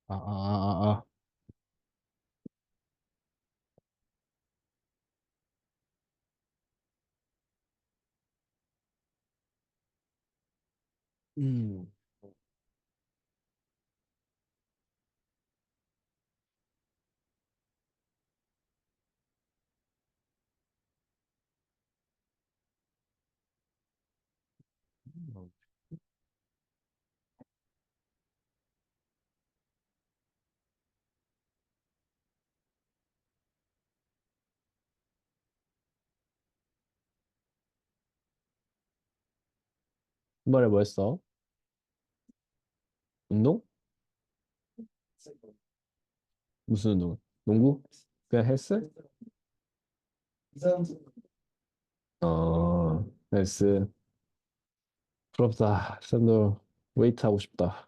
아, 아, 아, 아. 음. 주말에 뭐 했어? 운동? 무슨 운동? 농구? 그냥 헬스? 헬스. 부럽다. 샌도 웨이트 하고 싶다.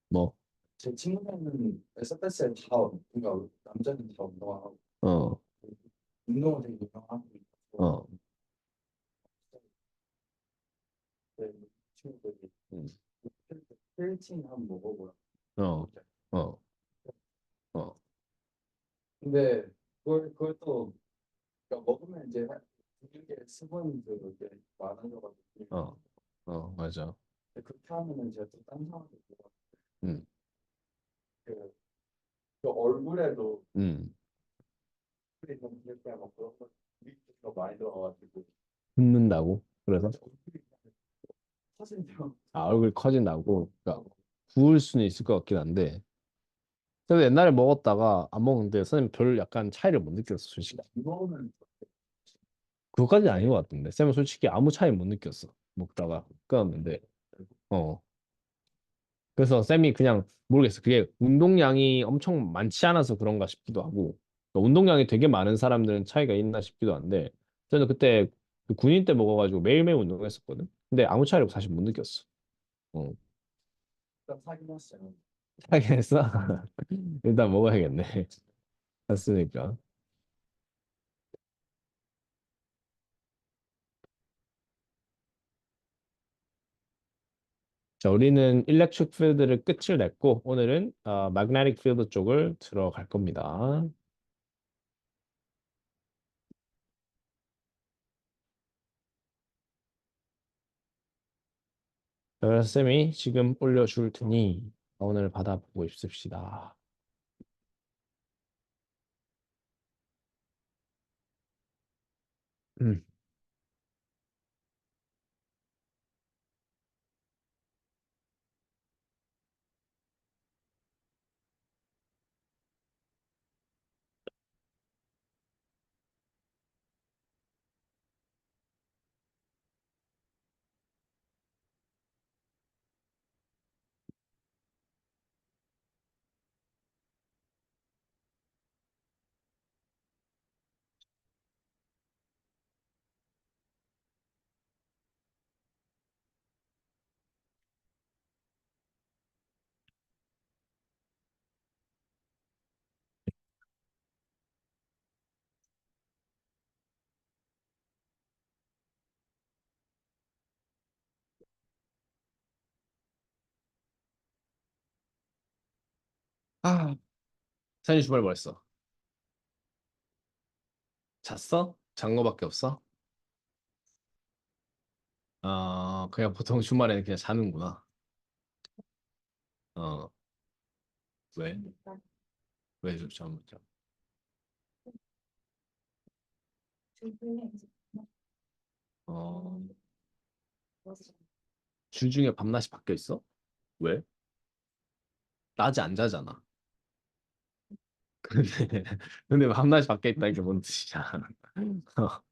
뭐? 제 친구들은 SFS에 다 그러니까 남자는 다 운동하고 어, 운동을 되게 유명하고 있어서 어, 그 친구들이 음, 힐팅 한번 먹어보라. 어, 어, 어, 근데 그걸 또 그러니까 먹으면 이제 근육에 수분 그게 많아져가지고 어, 맞아. 근데 그렇게 하면은 이제 또딴 사람들 보고 음, 그, 그 얼굴에도 음. 풀이 너무 이렇게 하고 그런 거 더 많이 들어가가지고 붓는다고? 그래서? 얼굴이 사진처럼 아, 얼굴 커진다고? 그러니까 부을 수는 있을 것 같긴 한데. 그래도 옛날에 먹었다가 안 먹는데 선생님 별 약간 차이를 못 느꼈어, 솔직히. 먹으면 그거까지는 아닌 것 같은데. 쌤은 솔직히 아무 차이 못 느꼈어. 먹다가 끊었는데. 어. 그래서 쌤이 그냥 모르겠어. 그게 운동량이 엄청 많지 않아서 그런가 싶기도 하고, 그러니까 운동량이 되게 많은 사람들은 차이가 있나 싶기도 한데, 저는 그때 그 군인 때 먹어가지고 매일매일 운동했었거든. 근데 아무 차이를 사실 못 느꼈어. 어. 일단 사긴 했어요. 하긴 했어? 일단 먹어야겠네. 샀으니까. 자, 우리는 일렉트릭 필드를 끝을 냈고, 오늘은 magnetic 필드 쪽을 들어갈 겁니다. 자, 그래서 쌤이 지금 올려줄 테니 오늘 받아보고 있읍시다. 음. 아, 사진 주말 뭐 했어? 잤어? 잔 거밖에 없어? 그냥 보통 주말에는 그냥 자는구나. 어, 왜? 왜 좀 잠 못 자? 어, 주중에 밤낮이 바뀌어 있어? 왜? 낮에 안 자잖아. 근데, 근데 밤낮이 바뀌어 있다는 게 뭔 뜻이야? 어,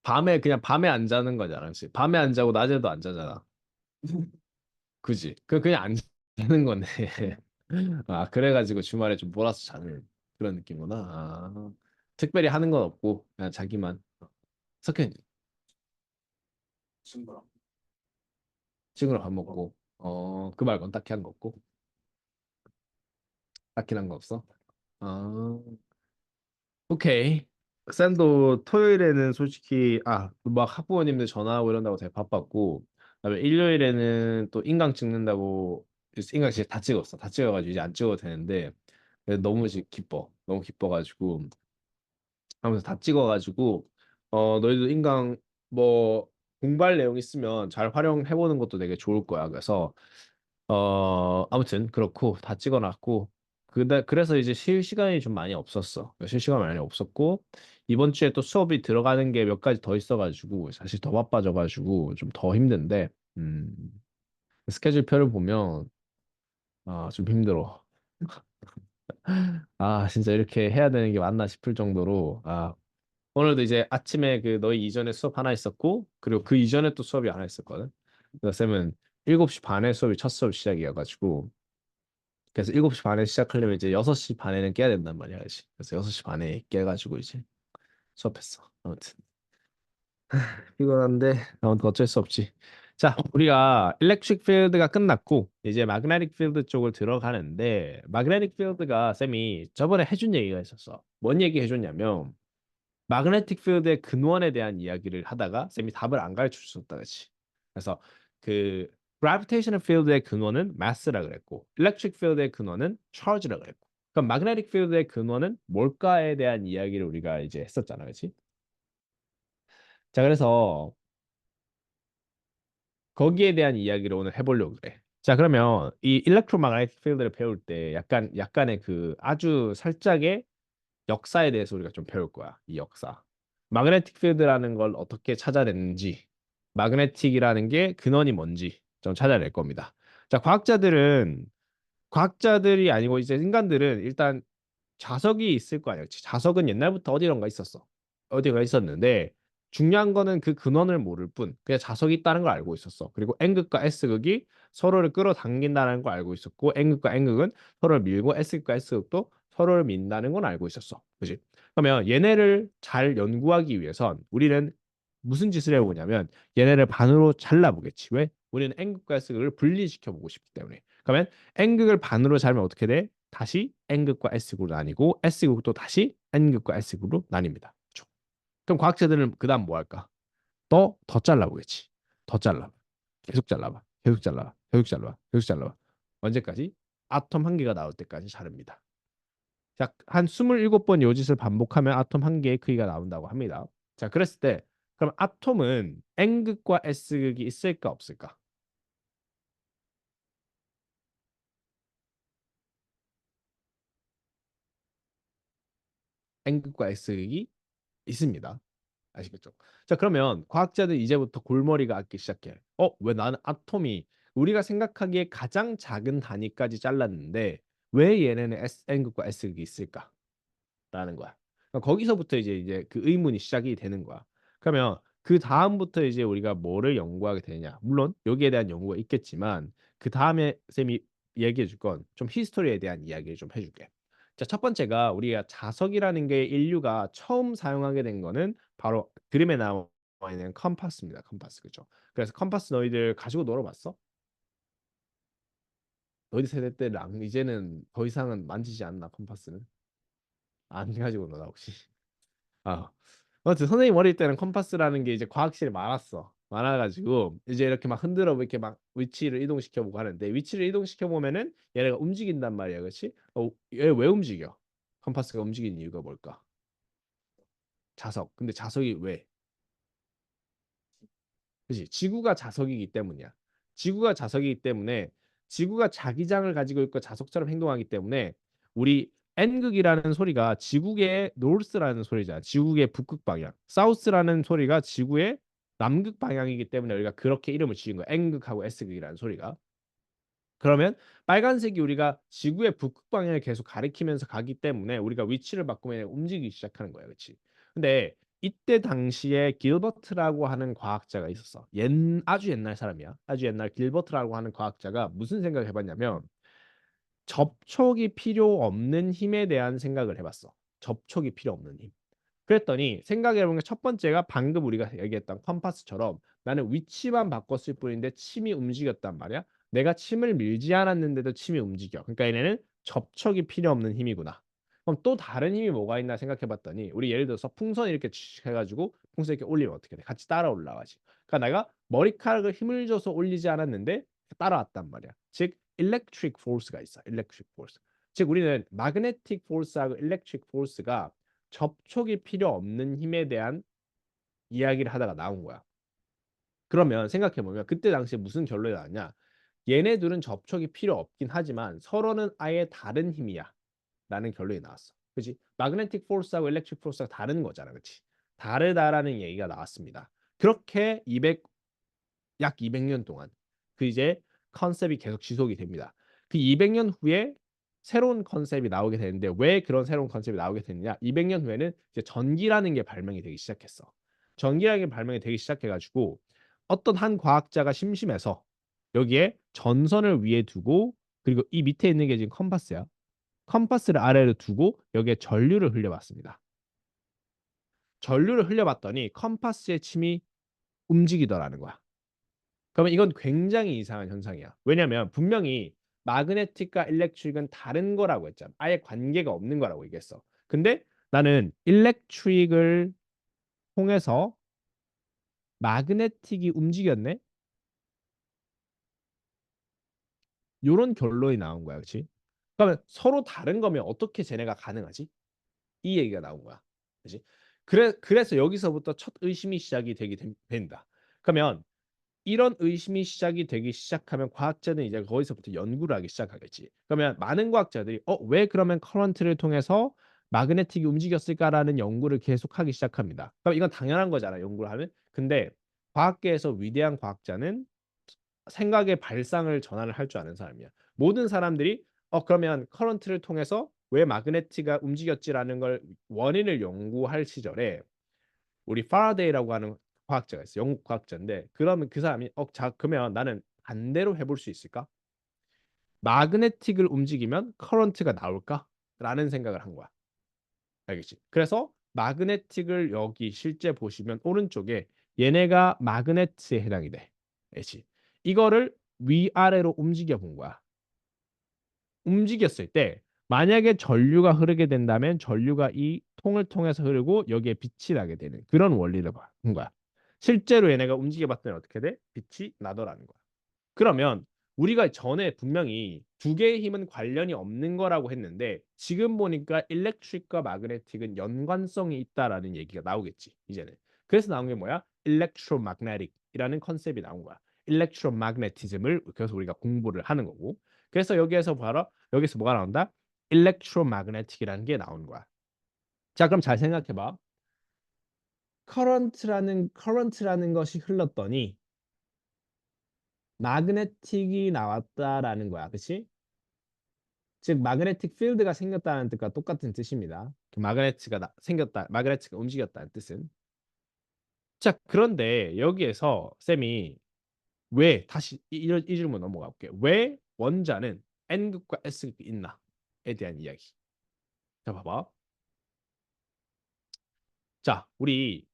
밤에 그냥 밤에 안 자는 거잖아. 그치? 밤에 안 자고 낮에도 안 자잖아. 그지? 그냥 안 자는 거네. 아, 그래가지고 주말에 좀 몰아서 자는 그런 느낌이구나. 특별히 하는 건 없고, 그냥 자기만. 석현, 친구랑 친구랑 밥 먹고, 그 말고는 딱히 한 거 없고, 딱히 한 거 없어? 아, 오케이. 쌤도 토요일에는 솔직히, 막 학부모님들 전화하고 이런다고 되게 바빴고, 그다음에 일요일에는 또 인강 찍는다고 인강 진짜 다 찍었어. 다 찍어가지고 이제 안 찍어도 되는데 너무 기뻐. 너무 기뻐가지고 하면서 다 찍어가지고 너희도 인강 뭐 공부할 내용 있으면 잘 활용해보는 것도 되게 좋을 거야. 그래서 아무튼 그렇고 다 찍어놨고 그래서 이제 쉴 시간이 좀 많이 없었어. 쉴 시간 많이 없었고 이번 주에 또 수업이 들어가는 게 몇 가지 더 있어가지고 사실 더 바빠져가지고 좀 더 힘든데 음, 스케줄표를 보면 좀 힘들어. 진짜 이렇게 해야 되는 게 맞나 싶을 정도로 오늘도 이제 아침에 그 너희 이전에 수업 하나 있었고 그리고 그 이전에 또 수업이 하나 있었거든. 그래서 쌤은 7시 반에 수업이 첫 수업 시작이어가지고 그래서 7시 반에 시작하려면 이제 6시 반에는 깨야 된단 말이야. 그치? 그래서 6시 반에 깨가지고 이제 수업했어. 아무튼 피곤한데 아무튼 어쩔 수 없지. 자, 우리가 일렉트릭 필드가 끝났고 이제 마그네틱 필드 쪽을 들어가는데 마그네틱 필드가 쌤이 저번에 해준 얘기가 있었어. 뭔 얘기 해줬냐면 마그네틱 필드의 근원에 대한 이야기를 하다가 쌤이 답을 안 가르쳐 줬었다 그치? 그래서 그 gravitational field의 근원은 mass라 그랬고 electric field의 근원은 charge라 그랬고 그럼 magnetic field의 근원은 뭘까에 대한 이야기를 우리가 이제 했었잖아 그치? 자 그래서 거기에 대한 이야기를 오늘 해보려고 그래. 자 그러면 이 electromagnetic field를 배울 때 약간의 그 아주 살짝의 역사에 대해서 우리가 좀 배울 거야. 이 역사. 마그네틱 필드라는 걸 어떻게 찾아냈는지, 마그네틱이라는 게 근원이 뭔지 좀 찾아낼 겁니다. 자, 과학자들이 아니고 이제 인간들은 일단 자석이 있을 거 아니야. 자석은 옛날부터 어디론가 있었어. 어디가 있었는데 중요한 거는 그 근원을 모를 뿐 그냥 자석이 있다는 걸 알고 있었어. 그리고 N극과 S극이 서로를 끌어당긴다는 걸 알고 있었고 N극과 N극은 서로를 밀고 S극과 S극도 서로를 민다는 건 알고 있었어. 그지? 그러면 얘네를 잘 연구하기 위해선 우리는 무슨 짓을 해보냐면 얘네를 반으로 잘라보겠지. 왜? 우리는 N극과 S극을 분리시켜 보고 싶기 때문에. 그러면 N극을 반으로 자르면 어떻게 돼? 다시 N극과 S극으로 나뉘고 S극도 다시 N극과 S극으로 나뉩니다. 그렇죠? 그럼 과학자들은 그다음 뭐 할까? 더 잘라보겠지. 더 잘라. 계속 잘라봐. 계속 잘라봐. 계속 잘라봐. 계속 잘라봐. 언제까지? 아톰 한 개가 나올 때까지 자릅니다. 자, 한 27번 요 짓을 반복하면 아톰 한 개의 크기가 나온다고 합니다. 자, 그랬을 때 그럼 아톰은 N극과 S극이 있을까 없을까? N극과 S극이 있습니다. 아시겠죠? 자, 그러면 과학자들 이제부터 골머리가 앓기 시작해. 왜 나는 아톰이 우리가 생각하기에 가장 작은 단위까지 잘랐는데 왜 얘네는 N극과 S극이 있을까? 라는 거야. 그러니까 거기서부터 이제 그 의문이 시작이 되는 거야. 그러면 그 다음부터 이제 우리가 뭐를 연구하게 되냐? 물론 여기에 대한 연구가 있겠지만 그 다음에 쌤이 얘기해 줄 건 좀 히스토리에 대한 이야기를 좀 해줄게. 자, 첫 번째가 우리가 자석이라는 게 인류가 처음 사용하게 된 거는 바로 그림에 나와 있는 컴파스입니다. 컴파스 그죠? 그래서 컴파스 너희들 가지고 놀아봤어? 너희 세대 때랑 이제는 더 이상은 만지지 않나 컴파스는? 안 가지고 놀아 혹시? 아, 아무튼 선생님 어릴 때는 컴파스라는 게 이제 과학실에 많았어. 많아가지고 이제 이렇게 막 흔들어 이렇게 막 위치를 이동시켜 보고 하는데 위치를 이동시켜 보면은 얘네가 움직인단 말이야, 그렇지? 얘 왜 움직여? 컴파스가 움직이는 이유가 뭘까? 자석. 근데 자석이 왜? 그렇지? 지구가 자석이기 때문이야. 지구가 자석이기 때문에 지구가 자기장을 가지고 있고 자석처럼 행동하기 때문에 우리 N극이라는 소리가 지구의 노스라는 소리잖아. 지구의 북극 방향. 사우스라는 소리가 지구의 남극 방향이기 때문에 우리가 그렇게 이름을 지은 거야. N극하고 S극이라는 소리가. 그러면 빨간색이 우리가 지구의 북극 방향을 계속 가리키면서 가기 때문에 우리가 위치를 바꾸면 움직이기 시작하는 거야. 그렇지? 근데 이때 당시에 길버트라고 하는 과학자가 있었어. 아주 옛날 사람이야. 아주 옛날 길버트라고 하는 과학자가 무슨 생각을 해봤냐면 접촉이 필요 없는 힘에 대한 생각을 해봤어. 접촉이 필요 없는 힘. 그랬더니 생각해보면 첫 번째가 방금 우리가 얘기했던 컴파스처럼 나는 위치만 바꿨을 뿐인데 침이 움직였단 말이야. 내가 침을 밀지 않았는데도 침이 움직여. 그러니까 얘네는 접촉이 필요 없는 힘이구나. 그럼 또 다른 힘이 뭐가 있나 생각해봤더니 우리 예를 들어서 풍선 이렇게 해가지고 풍선 이렇게 올리면 어떻게 돼? 같이 따라 올라가지. 그러니까 내가 머리카락을 힘을 줘서 올리지 않았는데 따라왔단 말이야. 즉 electric force가 있어. electric force. 즉 우리는 magnetic force하고 electric force가 접촉이 필요 없는 힘에 대한 이야기를 하다가 나온 거야. 그러면 생각해보면 그때 당시에 무슨 결론이 나왔냐? 얘네들은 접촉이 필요 없긴 하지만 서로는 아예 다른 힘이야. 라는 결론이 나왔어. 그치? magnetic force하고 electric force가 다른 거잖아. 그치? 다르다라는 얘기가 나왔습니다. 그렇게 약 200년 동안 그 이제 컨셉이 계속 지속이 됩니다. 그 200년 후에 새로운 컨셉이 나오게 되는데 왜 그런 새로운 컨셉이 나오게 됐느냐? 200년 후에는 이제 전기라는 게 발명이 되기 시작했어. 전기라는 게 발명이 되기 시작해가지고 어떤 한 과학자가 심심해서 여기에 전선을 위에 두고 그리고 이 밑에 있는 게 지금 컴파스야. 컴파스를 아래로 두고 여기에 전류를 흘려봤습니다. 전류를 흘려봤더니 컴파스의 침이 움직이더라는 거야. 그러면 이건 굉장히 이상한 현상이야. 왜냐하면 분명히 마그네틱과 일렉트릭은 다른 거라고 했잖아. 아예 관계가 없는 거라고 얘기했어. 근데 나는 일렉트릭을 통해서 마그네틱이 움직였네? 요런 결론이 나온 거야. 그렇지? 그러면 서로 다른 거면 어떻게 쟤네가 가능하지? 이 얘기가 나온 거야. 그렇지? 그래서 여기서부터 첫 의심이 시작이 된다. 그러면 이런 의심이 시작이 되기 시작하면 과학자는 이제 거기서부터 연구를 하기 시작하겠지. 그러면 많은 과학자들이 왜 그러면 커런트를 통해서 마그네틱이 움직였을까라는 연구를 계속하기 시작합니다. 그럼 이건 당연한 거잖아, 연구를 하면. 근데 과학계에서 위대한 과학자는 생각의 발상을 전환을 할 줄 아는 사람이야. 모든 사람들이 그러면 커런트를 통해서 왜 마그네틱가 움직였지라는 걸 원인을 연구할 시절에 우리 파라데이라고 하는 과학자가 있어. 영국 과학자인데 그러면 그 사람이 그러면 나는 반대로 해볼 수 있을까? 마그네틱을 움직이면 커런트가 나올까? 라는 생각을 한 거야. 알겠지? 그래서 마그네틱을 여기 실제 보시면 오른쪽에 얘네가 마그네트에 해당이 돼. 알겠지? 이거를 위아래로 움직여 본 거야. 움직였을 때 만약에 전류가 흐르게 된다면 전류가 이 통을 통해서 흐르고 여기에 빛이 나게 되는 그런 원리를 본 거야. 실제로 얘네가 움직여 봤더니 어떻게 돼? 빛이 나더라는 거야. 그러면 우리가 전에 분명히 두 개의 힘은 관련이 없는 거라고 했는데 지금 보니까 일렉트릭과 마그네틱은 연관성이 있다라는 얘기가 나오겠지 이제는. 그래서 나온 게 뭐야? 일렉트로마그네틱이라는 컨셉이 나온 거야. 일렉트로마그네티즘을 그래서 우리가 공부를 하는 거고. 그래서 여기에서 바로 여기서 뭐가 나온다? 일렉트로마그네틱이라는 게 나오는 거야. 자, 그럼 잘 생각해 봐. 커런트라는 것이 흘렀더니 마그네틱이 나왔다라는 거야. 그렇지? 즉 마그네틱 필드가 생겼다는 뜻과 똑같은 뜻입니다. 마그네트가 생겼다, 마그네트가 움직였다는 뜻은. 자, 그런데 여기에서 쌤이 왜 다시 이 질문 넘어가 볼게요. 왜 원자는 N극과 S극이 있나에 대한 이야기. 자, 봐봐. 자, 우리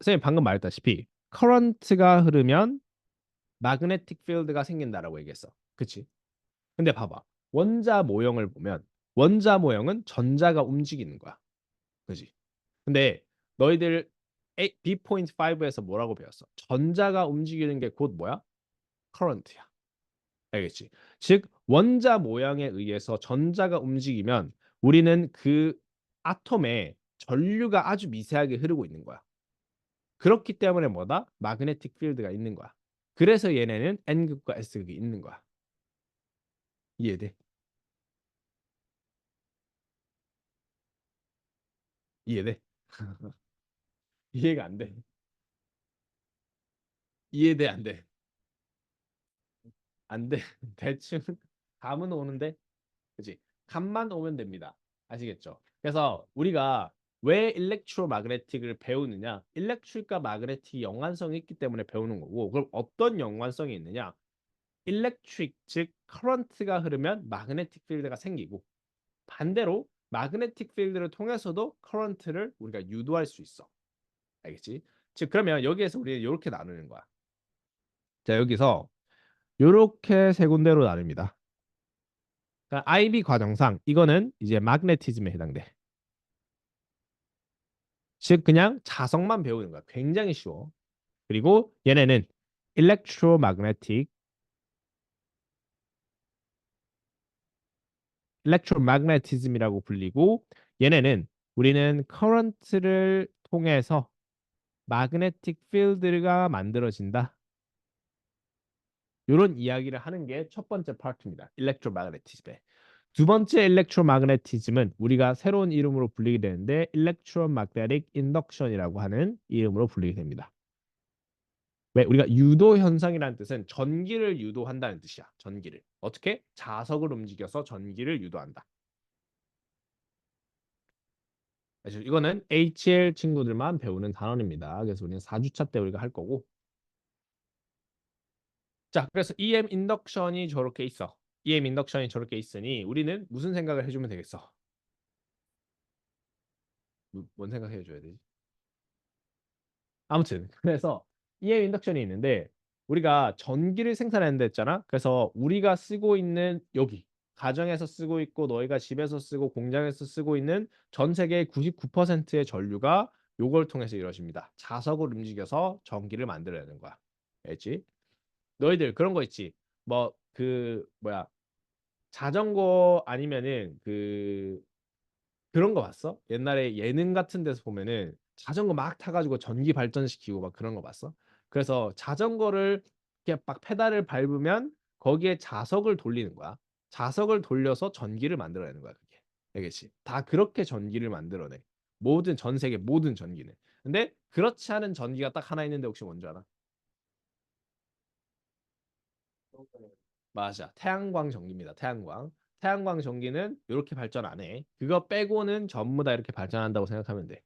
쌤이 방금 말했다시피 커런트가 흐르면 마그네틱 필드가 생긴다라고 얘기했어. 그치? 근데 봐봐. 원자 모형을 보면 원자 모형은 전자가 움직이는 거야. 그지? 근데 너희들 B.5에서 뭐라고 배웠어? 전자가 움직이는 게 곧 뭐야? 커런트야. 알겠지? 즉 원자 모양에 의해서 전자가 움직이면 우리는 그 아톰에 전류가 아주 미세하게 흐르고 있는 거야. 그렇기 때문에 뭐다? 마그네틱 필드가 있는 거야. 그래서 얘네는 N극과 S극이 있는 거야. 이해돼? 이해돼? 이해가 안 돼. 이해돼 안 돼? 안 돼. 대충 감은 오는데, 그지? 감만 오면 됩니다. 아시겠죠? 그래서 우리가 왜 일렉트로마그네틱을 배우느냐? 일렉트릭과 마그네틱이 연관성이 있기 때문에 배우는 거고, 그럼 어떤 연관성이 있느냐? 일렉트릭 즉 커런트가 흐르면 마그네틱 필드가 생기고 반대로 마그네틱 필드를 통해서도 커런트를 우리가 유도할 수 있어. 알겠지? 즉 그러면 여기에서 우리는 이렇게 나누는 거야. 자, 여기서 이렇게 세 군데로 나눕니다. 그러니까 IB 과정상 이거는 이제 마그네티즘에 해당돼. 즉 그냥 자석만 배우는 거야. 굉장히 쉬워. 그리고 얘네는 electromagnetic, electromagnetism이라고 불리고 얘네는 우리는 current를 통해서 magnetic field가 만들어진다. 이런 이야기를 하는 게 첫 번째 파트입니다. electromagnetism의. 두 번째 electromagnetism은 우리가 새로운 이름으로 불리게 되는데 electromagnetic induction이라고 하는 이름으로 불리게 됩니다. 왜? 우리가 유도 현상이라는 뜻은 전기를 유도한다는 뜻이야. 전기를. 어떻게? 자석을 움직여서 전기를 유도한다. 그래서 이거는 HL 친구들만 배우는 단원입니다. 그래서 우리는 4주차 때 우리가 할 거고. 자, 그래서 EM 인덕션이 저렇게 있어. EM 인덕션이 저렇게 있으니 우리는 무슨 생각을 해주면 되겠어? 뭔 생각해 줘야 되지? 아무튼 그래서 EM 인덕션이 있는데 우리가 전기를 생산하는데 했잖아. 그래서 우리가 쓰고 있는 여기 가정에서 쓰고 있고 너희가 집에서 쓰고 공장에서 쓰고 있는 전 세계의 99%의 전류가 요걸 통해서 이루어집니다. 자석을 움직여서 전기를 만들어내는 거야. 알지? 너희들 그런 거 있지? 뭐 그 뭐야 자전거 아니면은 그런 거 봤어? 옛날에 예능 같은 데서 보면은 자전거 막 타가지고 전기 발전시키고 막 그런 거 봤어? 그래서 자전거를 이렇게 막 페달을 밟으면 거기에 자석을 돌리는 거야. 자석을 돌려서 전기를 만들어내는 거야, 그게. 알겠지? 다 그렇게 전기를 만들어내. 모든 전 세계 모든 전기는. 근데 그렇지 않은 전기가 딱 하나 있는데 혹시 뭔지 알아? 맞아. 태양광 전기입니다. 태양광. 태양광 전기는 이렇게 발전 안 해. 그거 빼고는 전부 다 이렇게 발전한다고 생각하면 돼.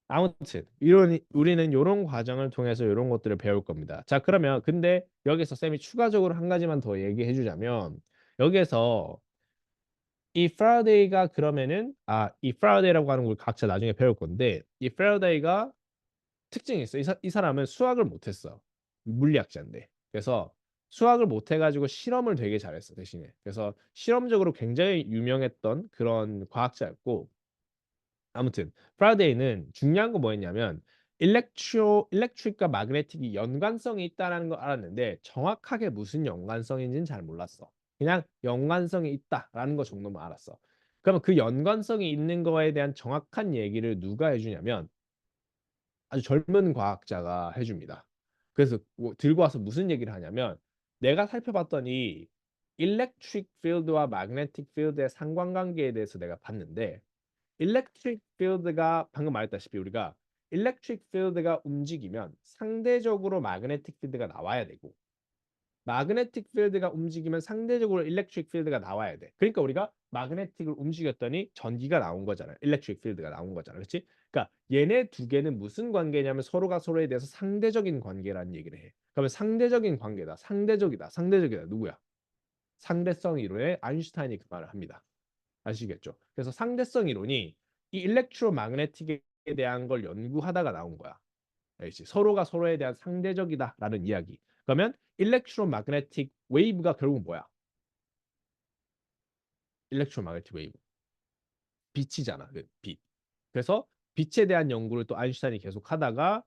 아무튼 이런 우리는 이런 과정을 통해서 이런 것들을 배울 겁니다. 자, 그러면 근데 여기서 쌤이 추가적으로 한 가지만 더 얘기해 주자면 여기에서 이 프라데이가 그러면은 이 프라데이라고 하는 걸 각자 나중에 배울 건데 이 프라데이가 특징이 있어. 이 사람은 수학을 못했어. 물리학자인데. 그래서 수학을 못해가지고 실험을 되게 잘했어 대신에. 그래서 실험적으로 굉장히 유명했던 그런 과학자였고 아무튼 프라데이는 중요한 거 뭐였냐면 일렉트릭과 마그네틱이 연관성이 있다는 걸 알았는데 정확하게 무슨 연관성인지는 잘 몰랐어. 그냥 연관성이 있다라는 거 정도만 알았어. 그러면 그 연관성이 있는 거에 대한 정확한 얘기를 누가 해주냐면 아주 젊은 과학자가 해줍니다. 그래서 뭐 들고 와서 무슨 얘기를 하냐면 내가 살펴봤더니 일렉트릭 필드와 마그네틱 필드의 상관관계에 대해서 내가 봤는데 일렉트릭 필드가 방금 말했다시피 우리가 일렉트릭 필드가 움직이면 상대적으로 마그네틱 필드가 나와야 되고 마그네틱 필드가 움직이면 상대적으로 일렉트릭 필드가 나와야 돼. 그러니까 우리가 마그네틱을 움직였더니 전기가 나온 거잖아. 일렉트릭 필드가 나온 거잖아. 그렇지? 그러니까 얘네 두 개는 무슨 관계냐면 서로가 서로에 대해서 상대적인 관계라는 얘기를 해. 그러면 상대적인 관계다. 상대적이다. 상대적이다. 누구야? 상대성 이론의 아인슈타인이 그 말을 합니다. 아시겠죠? 그래서 상대성 이론이 이 일렉트로마그네틱에 대한 걸 연구하다가 나온 거야. 알지? 서로가 서로에 대한 상대적이다라는 이야기. 그러면 일렉트로마그네틱 웨이브가 결국 뭐야? 일렉트로마그네틱 웨이브. 빛이잖아. 그 빛. 그래서 빛에 대한 연구를 또 아인슈타인이 계속 하다가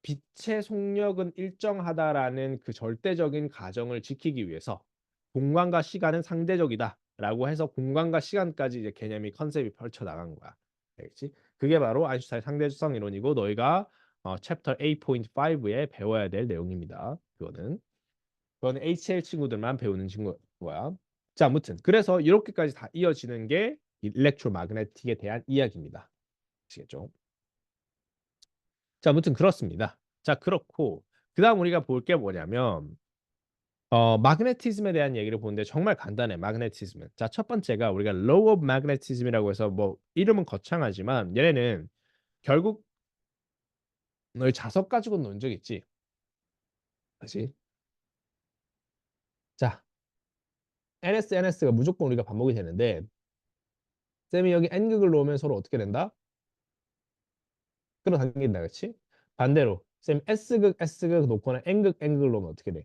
빛의 속력은 일정하다라는 그 절대적인 가정을 지키기 위해서 공간과 시간은 상대적이다라고 해서 공간과 시간까지 이제 개념이 컨셉이 펼쳐 나간 거야. 알겠지? 그게 바로 아인슈타인 상대성 이론이고 너희가 챕터 8.5에 배워야 될 내용입니다. 그거는 HL 친구들만 배우는 친구야. 자, 아무튼 그래서 이렇게까지 다 이어지는 게 일렉트로마그네틱에 대한 이야기입니다. 아시겠죠? 자, 아무튼 그렇습니다. 자, 그렇고 그다음 우리가 볼 게 뭐냐면 마그네티즘에 대한 얘기를 보는데 정말 간단해. 마그네티즘은. 자, 첫 번째가 우리가 law of magnetism이라고 해서 뭐 이름은 거창하지만 얘네는 결국 너희 자석 가지고 논 적 있지? 다시. 자, NS가 무조건 우리가 반복이 되는데 쌤이 여기 N극을 놓으면 서로 어떻게 된다? 끌어당긴다, 그렇지? 반대로 쌤 S극 놓거나 N극을 놓으면 어떻게 돼?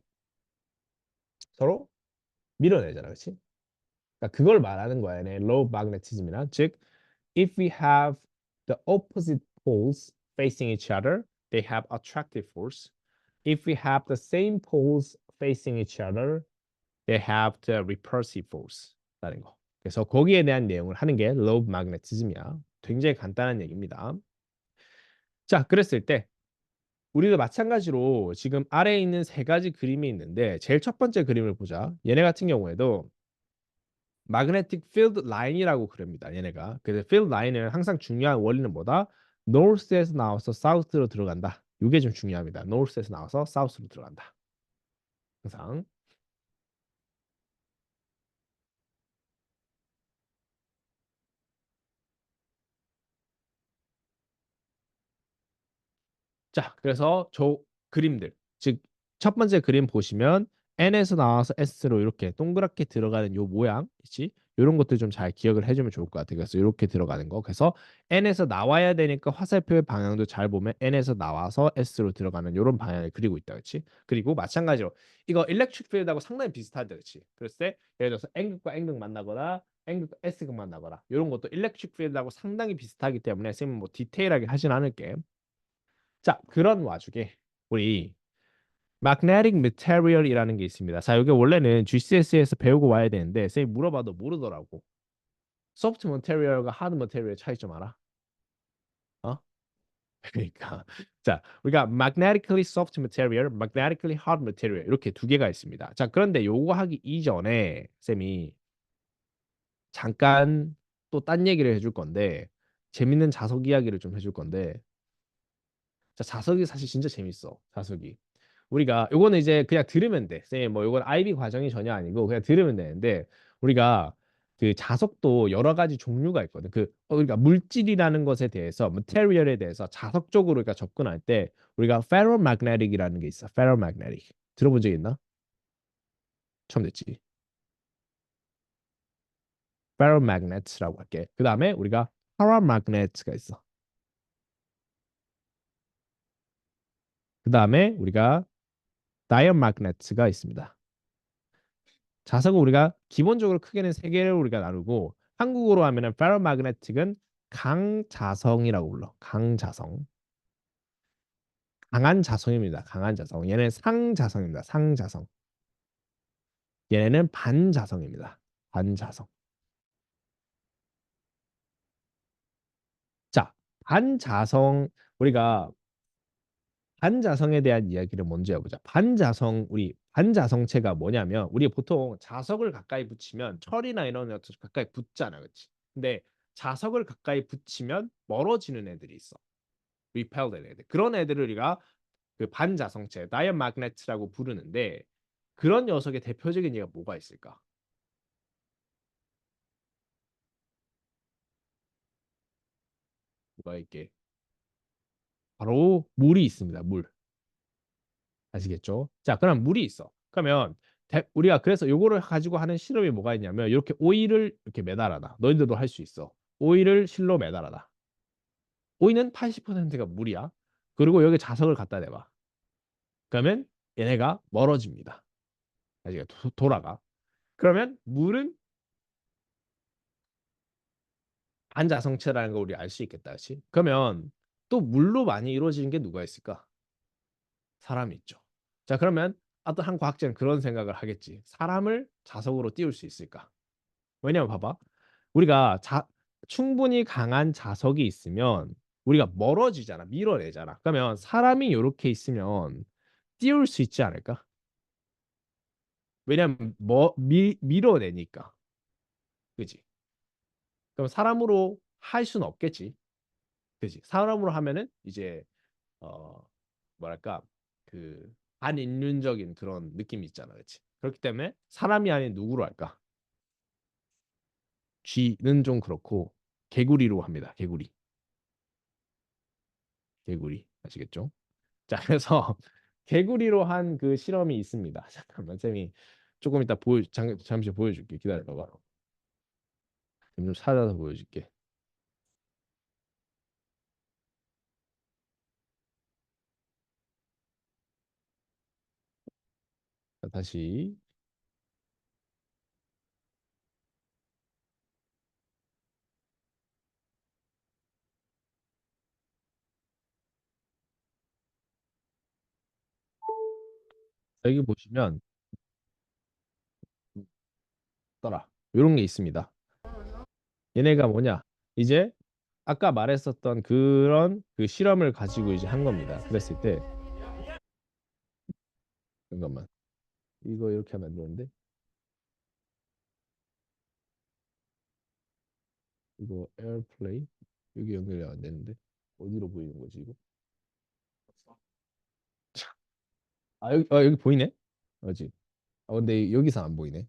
서로 밀어내잖아, 그렇지? 그러니까 그걸 말하는 거야, 얘네 low magnetism이란. 즉, if we have the opposite poles facing each other, they have attractive force. If we have the same poles facing each other, they have the repulsive force. 라는 거. 그래서 거기에 대한 내용을 하는 게 love magnetism이야. 굉장히 간단한 얘기입니다. 자, 그랬을 때 우리도 마찬가지로 지금 아래에 있는 세 가지 그림이 있는데 제일 첫 번째 그림을 보자. 얘네 같은 경우에도 magnetic field line이라고 그럽니다. 얘네가. 그래서 field line은 항상 중요한 원리는 뭐다? north에서 나와서 south로 들어간다. 이게 좀 중요합니다. north에서 나와서 south로 들어간다. 항상. 자, 그래서 저 그림들, 즉 첫 번째 그림 보시면 N에서 나와서 S로 이렇게 동그랗게 들어가는 요 모양, 있지? 이런 것들 좀 잘 기억을 해주면 좋을 것 같아요. 그래서 이렇게 들어가는 거. 그래서 N에서 나와야 되니까 화살표의 방향도 잘 보면 N에서 나와서 S로 들어가는 이런 방향을 그리고 있다, 그렇지? 그리고 마찬가지로 이거 일렉트릭 필드하고 상당히 비슷하다, 그렇지? 그랬을 때 예를 들어서 N극과 N극 만나거나 N극과 S극 만나거나 이런 것도 일렉트릭 필드하고 상당히 비슷하기 때문에 쌤은 뭐 디테일하게 하진 않을게. 자, 그런 와중에 우리 magnetic material이라는 게 있습니다. 자, 이게 원래는 GCS에서 배우고 와야 되는데 쌤이 물어봐도 모르더라고. soft material과 hard material의 차이점 알아? 어? 그러니까 자, 우리가 magnetically soft material, magnetically hard material 이렇게 두 개가 있습니다. 자, 그런데 요거 하기 이전에 쌤이 잠깐 또 딴 얘기를 해줄 건데 재밌는 자석 이야기를 좀 해줄 건데 자, 자석이 사실 진짜 재밌어. 자석이. 우리가 요거는 이제 그냥 들으면 돼. 쌤, 뭐 요건 IB 과정이 전혀 아니고 그냥 들으면 되는데 우리가 그 자석도 여러 가지 종류가 있거든. 그러니까 물질이라는 것에 대해서 material에 대해서 자석적으로 우리가 접근할 때 우리가 ferromagnetic이라는 게 있어. ferromagnetic. 들어본 적 있나? 처음 듣지. ferromagnet라고 할게. 그다음에 우리가 paramagnet가 있어. 그다음에 우리가 diamagnet가 있습니다. 자석은 우리가 기본적으로 크게는 세 개를 우리가 나누고 한국어로 하면은 페로마그네틱은 강자성이라고 불러. 강자성. 강한 자성입니다. 강한 자성. 얘는 상자성입니다. 상자성. 얘네는 반자성입니다. 반자성. 자, 반자성 우리가 반자성에 대한 이야기를 먼저 해보자. 반자성 우리 반자성체가 뭐냐면 우리 보통 자석을 가까이 붙이면 철이나 이런 것들 가까이 붙잖아, 그렇지? 근데 자석을 가까이 붙이면 멀어지는 애들이 있어. repel 되는 애들. 그런 애들을 우리가 그 반자성체, 다이어마그네트라고 부르는데 그런 녀석의 대표적인 예가 뭐가 있을까? 뭐가 있게? 바로 물이 있습니다. 물. 아시겠죠? 자, 그럼 물이 있어. 그러면 우리가 그래서 요거를 가지고 하는 실험이 뭐가 있냐면 이렇게 오일을 이렇게 매달아놔. 너희들도 할 수 있어. 오일을 실로 매달아놔. 오일은 80%가 물이야. 그리고 여기 자석을 갖다 대봐. 그러면 얘네가 멀어집니다. 아시겠죠? 돌아가. 그러면 물은 반자성체라는 걸 우리 알 수 있겠다. 그렇지? 그러면 또 물로 많이 이루어지는 게 누가 있을까? 사람이 있죠. 자, 그러면 어떤 한 과학자는 그런 생각을 하겠지. 사람을 자석으로 띄울 수 있을까? 왜냐면 봐봐. 우리가 충분히 강한 자석이 있으면 우리가 멀어지잖아. 밀어내잖아. 그러면 사람이 이렇게 있으면 띄울 수 있지 않을까? 왜냐면 밀어내니까. 그지? 그럼 사람으로 할 수는 없겠지. 그지? 사람으로 하면은 이제 어 뭐랄까 그 반인륜적인 그런 느낌이 있잖아, 그렇지? 그렇기 때문에 사람이 아닌 누구로 할까? 쥐는 좀 그렇고 개구리로 합니다. 개구리, 개구리 아시겠죠? 자, 그래서 개구리로 한 그 실험이 있습니다. 잠깐만, 쌤이 조금 이따 잠시 보여줄게. 기다려봐. 좀 찾아서 보여줄게. 자, 다시 여기 보시면 떠라 이런 게 있습니다. 얘네가 뭐냐? 이제 아까 말했었던 그런 그 실험을 가지고 이제 한 겁니다. 그랬을 때 잠깐만 이거 이렇게 하면 안 되는데 이거 에어플레이 여기 연결이 안 되는데 어디로 보이는 거지 이거? 여기 보이네? 그지? 근데 여기서 안 보이네.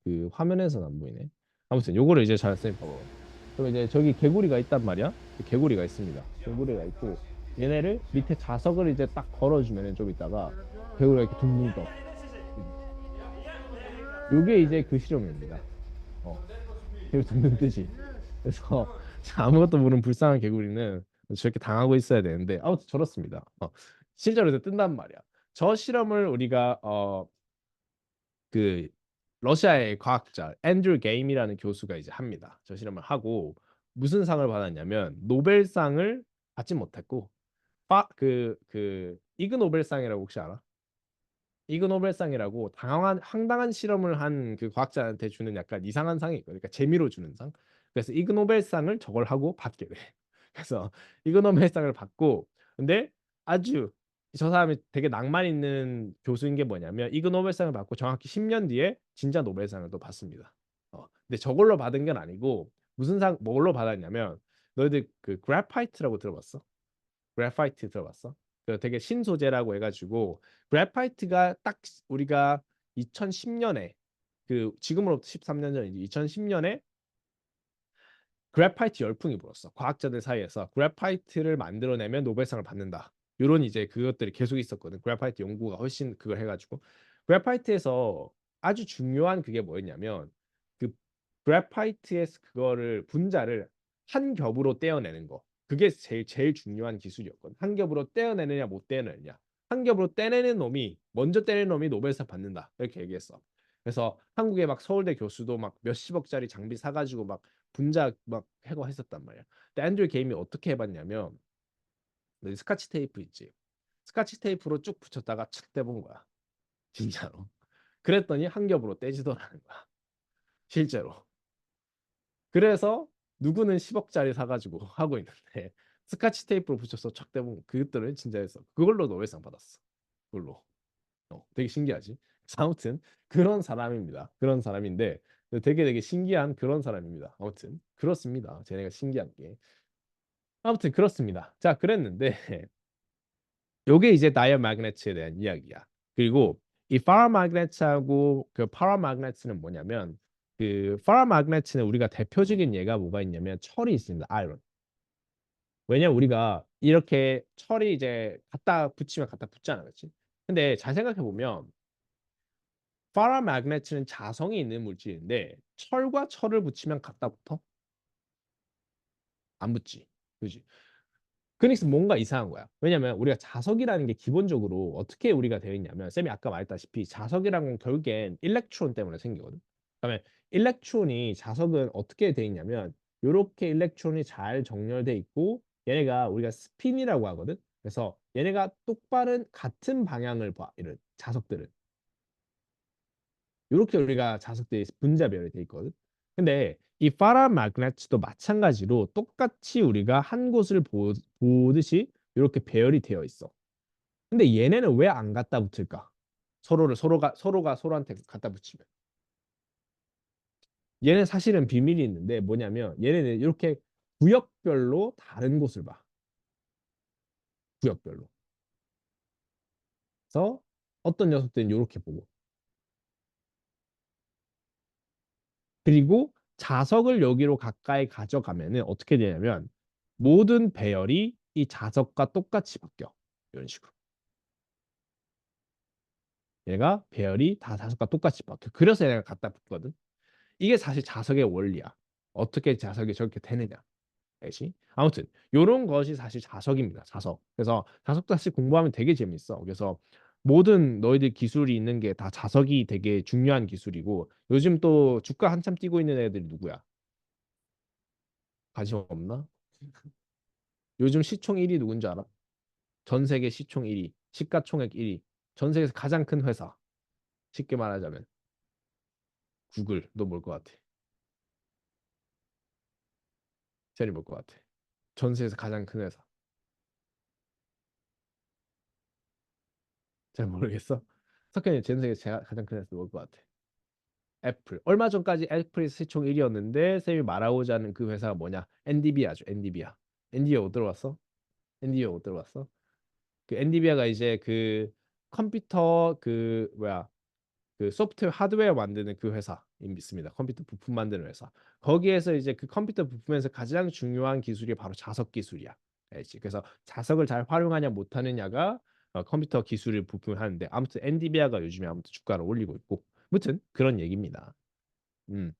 그 화면에서는 안 보이네. 아무튼 요거를 이제 잘 쌤 봐봐. 그럼 이제 저기 개구리가 있단 말이야. 개구리가 있습니다. 개구리가 있고 얘네를 밑에 자석을 이제 딱 걸어주면은 좀 있다가 개구리가 이렇게 둥둥 떠. 요게 이제 그 실험입니다. 어, 개구리 둥둥 뜨지. 그래서 아무것도 모르는 불쌍한 개구리는 저렇게 당하고 있어야 되는데 아무튼 저렇습니다. 실제로 이제 뜬단 말이야. 저 실험을 우리가 그 러시아의 과학자 앤드류 게임이라는 교수가 이제 합니다. 저 실험을 하고 무슨 상을 받았냐면 노벨상을 받지 못했고 그 이그 노벨상이라고 혹시 알아? 이그 노벨상이라고 당황한 황당한 실험을 한 그 과학자한테 주는 약간 이상한 상이 있거든요. 그러니까 재미로 주는 상. 그래서 이그 노벨상을 저걸 하고 받게 돼. 그래서 이그 노벨상을 받고 근데 아주 저 사람이 되게 낭만 있는 교수인 게 뭐냐면 이그 노벨상을 받고 정확히 10년 뒤에 진짜 노벨상을 또 받습니다. 근데 저걸로 받은 건 아니고 무슨 상 뭘로 받았냐면 너희들 그 그래파이트라고 들어봤어? 그래파이트 들어봤어? 그 되게 신소재라고 해가지고 그래파이트가 딱 우리가 2010년에 그 지금으로부터 13년 전이지 2010년에 그래파이트 열풍이 불었어. 과학자들 사이에서 그래파이트를 만들어내면 노벨상을 받는다. 이런 이제 그것들이 계속 있었거든. 그래파이트 연구가 훨씬 그걸 해가지고 그래파이트에서 아주 중요한 그게 뭐였냐면 그 그래파이트의 그거를 분자를 한 겹으로 떼어내는 거. 그게 제일 중요한 기술이었거든. 한 겹으로 떼어내느냐 못 떼어내느냐. 한 겹으로 떼내는 놈이 먼저 떼내는 놈이 노벨상 받는다. 이렇게 얘기했어. 그래서 한국의 막 서울대 교수도 막 몇십억짜리 장비 사가지고 막 분자 막 해고 했었단 말이야. 근데 앤드류 게임이 어떻게 해봤냐면 스카치 테이프 있지. 스카치 테이프로 쭉 붙였다가 착 떼본 거야. 진짜로. 그랬더니 한 겹으로 떼지더라는 거야. 실제로. 그래서 누구는 10억짜리 사가지고 하고 있는데 스카치 테이프로 붙여서 착 떼본 그것들은 진짜였어. 그걸로 노벨상 받았어. 그걸로. 되게 신기하지. 아무튼 그런 사람입니다. 그런 사람인데 되게 신기한 그런 사람입니다. 아무튼 그렇습니다. 쟤네가 신기한 게. 아무튼 그렇습니다. 자, 그랬는데 요게 이제 다이아마그네츠에 대한 이야기야. 그리고 이 파라마그네츠하고 그 파라마그네츠는 뭐냐면 그 파라마그네츠는 우리가 대표적인 예가 뭐가 있냐면 철이 있습니다. 아이론. 왜냐면 우리가 이렇게 철이 이제 갖다 붙이면 갖다 붙잖아, 그렇지? 근데 잘 생각해 보면 파라마그네츠는 자성이 있는 물질인데 철과 철을 붙이면 갖다 붙어? 안 붙지. 그지? 그래서 뭔가 이상한 거야. 왜냐면 우리가 자석이라는 게 기본적으로 어떻게 우리가 되어 있냐면 쌤이 아까 말했다시피 자석이라는 건 결국엔 일렉트론 때문에 생기거든. 그다음에 일렉트론이 자석은 어떻게 되어 있냐면 이렇게 일렉트론이 잘 정렬돼 있고 얘네가 우리가 스핀이라고 하거든. 그래서 얘네가 똑바른 같은 방향을 봐. 이런 자석들은. 이렇게 우리가 자석들이 분자별이 돼 있거든. 근데 이 파라마그네츠도 마찬가지로 똑같이 우리가 한 곳을 보듯이 이렇게 배열이 되어 있어. 근데 얘네는 왜 안 갖다 붙을까? 서로가 서로한테 갖다 붙이면. 얘는 사실은 비밀이 있는데 뭐냐면 얘네는 이렇게 구역별로 다른 곳을 봐. 구역별로. 그래서 어떤 녀석들은 이렇게 보고 그리고 자석을 여기로 가까이 가져가면은 어떻게 되냐면 모든 배열이 이 자석과 똑같이 바뀌어. 이런 식으로. 얘가 배열이 다 자석과 똑같이 바뀌어. 그래서 얘가 갖다 붙거든. 이게 사실 자석의 원리야. 어떻게 자석이 저렇게 되느냐. 알지? 아무튼 요런 것이 사실 자석입니다. 자석. 그래서 자석도 사실 공부하면 되게 재밌어. 그래서 모든 너희들 기술이 있는 게 다 자석이 되게 중요한 기술이고 요즘 또 주가 한참 뛰고 있는 애들이 누구야? 관심 없나? 요즘 시총 1위 누군지 알아? 전 세계 시총 1위, 시가총액 1위. 전 세계에서 가장 큰 회사. 쉽게 말하자면 구글. 너 뭘 것 같아? 제리 뭘 것 같아? 전 세계에서 가장 큰 회사. 잘 모르겠어. 석현이 전 세계에서 가장 큰 회사 뭘 것 같아? 애플. 얼마 전까지 애플이 시총 1위였는데 쌤이 말하고자 하는 그 회사가 뭐냐? 엔디비아죠. 엔디비아. 엔디비아 못 들어봤어? 엔디비아 못 들어봤어? 그 엔디비아가 이제 그 컴퓨터 그 뭐야 그 소프트웨어 하드웨어 만드는 그 회사입니다. 컴퓨터 부품 만드는 회사. 거기에서 이제 그 컴퓨터 부품에서 가장 중요한 기술이 바로 자석 기술이야. 알지? 그래서 자석을 잘 활용하냐 못하느냐가 컴퓨터 기술을 부품을 하는데 아무튼 엔디비아가 요즘에 아무튼 주가를 올리고 있고 아무튼 그런 얘기입니다. 음.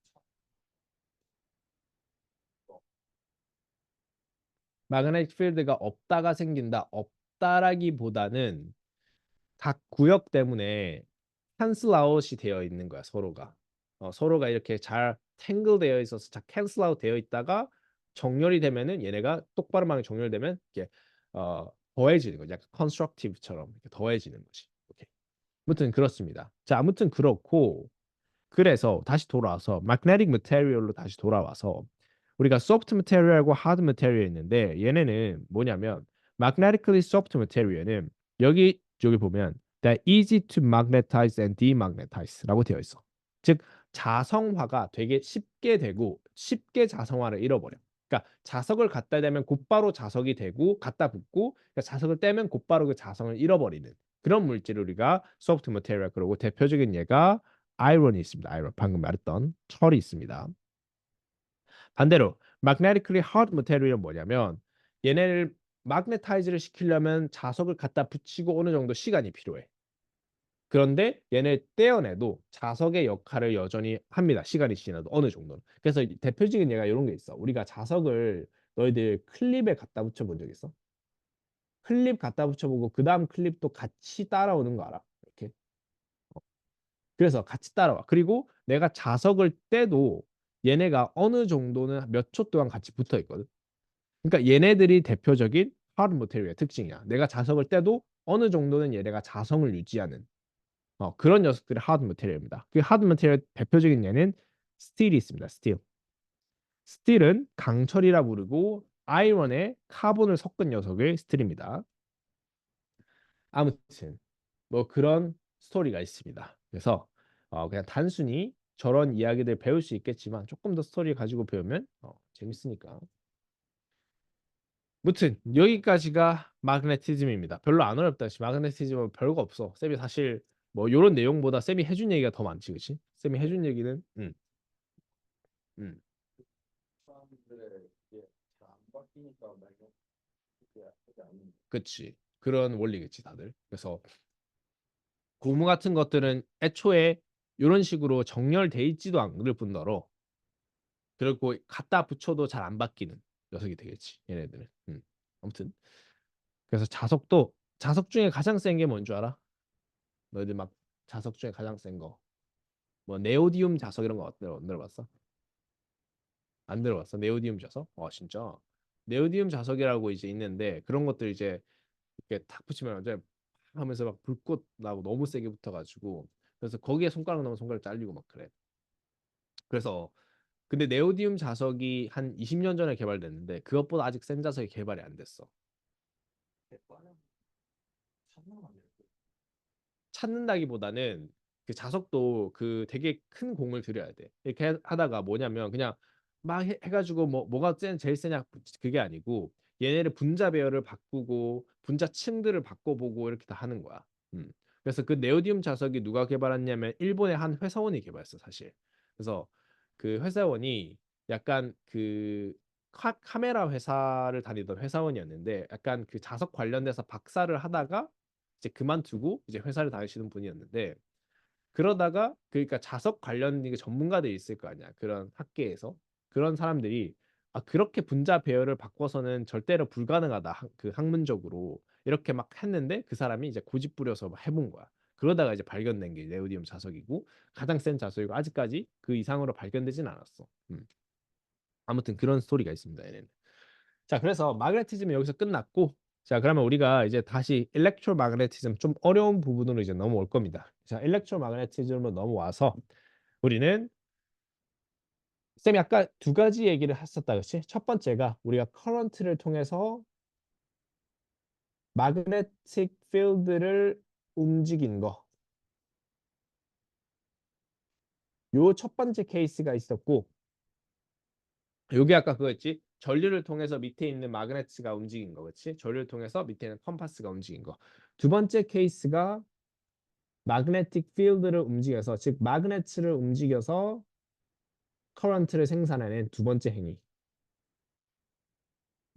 마그네틱 필드가 없다가 생긴다. 없다라기보다는 각 구역 때문에 캔슬 아웃이 되어 있는 거야 서로가. 서로가 이렇게 잘 탱글 되어 있어서 잘 캔슬 아웃 되어 있다가 정렬이 되면은 얘네가 똑바로 방에 정렬되면 이렇게 더해지는 거지. 약간 컨스트럭티브처럼 이렇게 더해지는 거지. 오케이. 아무튼 그렇습니다. 자, 아무튼 그렇고 그래서 다시 돌아와서 magnetic material로 다시 돌아와서 우리가 soft material과 hard material 있는데 얘네는 뭐냐면 magnetically soft material은 여기 보면 that easy to magnetize and demagnetize라고 되어 있어. 즉 자성화가 되게 쉽게 되고 쉽게 자성화를 잃어버려. 그러니까 자석을 갖다 대면 곧바로 자석이 되고 갖다 붙고 그러니까 자석을 떼면 곧바로 그 자성을 잃어버리는 그런 물질을 우리가 soft material 그러고 대표적인 예가 아이론이 있습니다. 아이론 방금 말했던 철이 있습니다. 반대로 magnetically hard material은 뭐냐면 얘네를 마그네타이즈를 시키려면 자석을 갖다 붙이고 어느 정도 시간이 필요해. 그런데 얘네 떼어내도 자석의 역할을 여전히 합니다. 시간이 지나도 어느 정도는. 그래서 대표적인 예가 이런 게 있어. 우리가 자석을 너희들 클립에 갖다 붙여 본 적 있어? 클립 갖다 붙여보고 그 다음 클립도 같이 따라오는 거 알아? 이렇게. 그래서 같이 따라와. 그리고 내가 자석을 떼도 얘네가 어느 정도는 몇 초 동안 같이 붙어 있거든. 그러니까 얘네들이 대표적인 하드 모텔의 특징이야. 내가 자석을 떼도 어느 정도는 얘네가 자성을 유지하는 그런 녀석들이 하드 모텔입니다. 그 하드 모텔의 대표적인 예는 스틸이 있습니다. 스틸. 스틸은 강철이라 부르고 아이런에 카본을 섞은 녀석을 스틸입니다. 아무튼 뭐 그런 스토리가 있습니다. 그래서 그냥 단순히 저런 이야기들 배울 수 있겠지만 조금 더 스토리 가지고 배우면 재밌으니까. 무튼 여기까지가 마그네티즘입니다. 별로 안 어렵다. 마그네티즘은 별거 없어. 쌤이 사실 뭐 이런 내용보다 쌤이 해준 얘기가 더 많지, 그렇지? 쌤이 해준 얘기는 음, 사람들의 이게 잘 안 바뀌니까 말고 그게 하지 않는. 그치. 그런 원리겠지, 다들. 그래서 고무 같은 것들은 애초에 이런 식으로 정렬돼 있지도 않을 뿐더러 그리고 갖다 붙여도 잘 안 바뀌는 녀석이 되겠지. 얘네들은. 아무튼 그래서 자석 중에 가장 센 게 뭔 줄 알아? 너희들 막 자석 중에 가장 센 거. 뭐 네오디움 자석 이런 거 안 들어봤어? 안 들어봤어? 네오디움 자석? 진짜. 네오디움 자석이라고 이제 있는데 그런 것들 이제 이렇게 탁 붙이면 완전 하면서 막 불꽃 나고 너무 세게 붙어가지고 그래서 거기에 손가락 넣으면 손가락 잘리고 막 그래. 그래서 근데 네오디움 자석이 한 20년 전에 개발됐는데 그것보다 아직 센 자석이 개발이 안 됐어. 대과는 참나만 찾는다기보다는 그 자석도 그 되게 큰 공을 들여야 돼. 이렇게 하다가 뭐냐면 그냥 막 해가지고 뭐가 제일 세냐 그게 아니고 얘네를 분자 배열을 바꾸고 분자 층들을 바꿔보고 이렇게 다 하는 거야. 음. 그래서 그 네오디움 자석이 누가 개발했냐면 일본의 한 회사원이 개발했어 사실. 그래서 그 회사원이 약간 그 카메라 회사를 다니던 회사원이었는데 약간 그 자석 관련돼서 박사를 하다가 이제 그만두고 이제 회사를 다니시는 분이었는데 그러다가 그러니까 자석 관련 그 전문가들이 있을 거 아니야. 그런 학계에서 그런 사람들이 그렇게 분자 배열을 바꿔서는 절대로 불가능하다. 그 학문적으로 이렇게 막 했는데 그 사람이 이제 고집 부려서 막 해본 거야. 그러다가 이제 발견된 게 네오디움 자석이고 가장 센 자석이고 아직까지 그 이상으로 발견되진 않았어. 아무튼 그런 스토리가 있습니다. 얘는. 자, 그래서 마그네티즘은 여기서 끝났고 자, 그러면 우리가 이제 다시 일렉트로마그네티즘 좀 어려운 부분으로 이제 넘어올 겁니다. 자, 일렉트로마그네티즘으로 넘어와서 우리는 쌤이 아까 두 가지 얘기를 했었다, 그렇지? 첫 번째가 우리가 커런트를 통해서 마그네틱 필드를 움직인 거. 요 첫 번째 케이스가 있었고, 요게 아까 그거였지? 전류를 통해서 밑에 있는 마그네트가 움직인 거, 그렇지? 전류를 통해서 밑에 있는 컴파스가 움직인 거. 두 번째 케이스가 마그네틱 필드를 움직여서, 즉 마그네트를 움직여서 커런트를 생산해낸 두 번째 행위.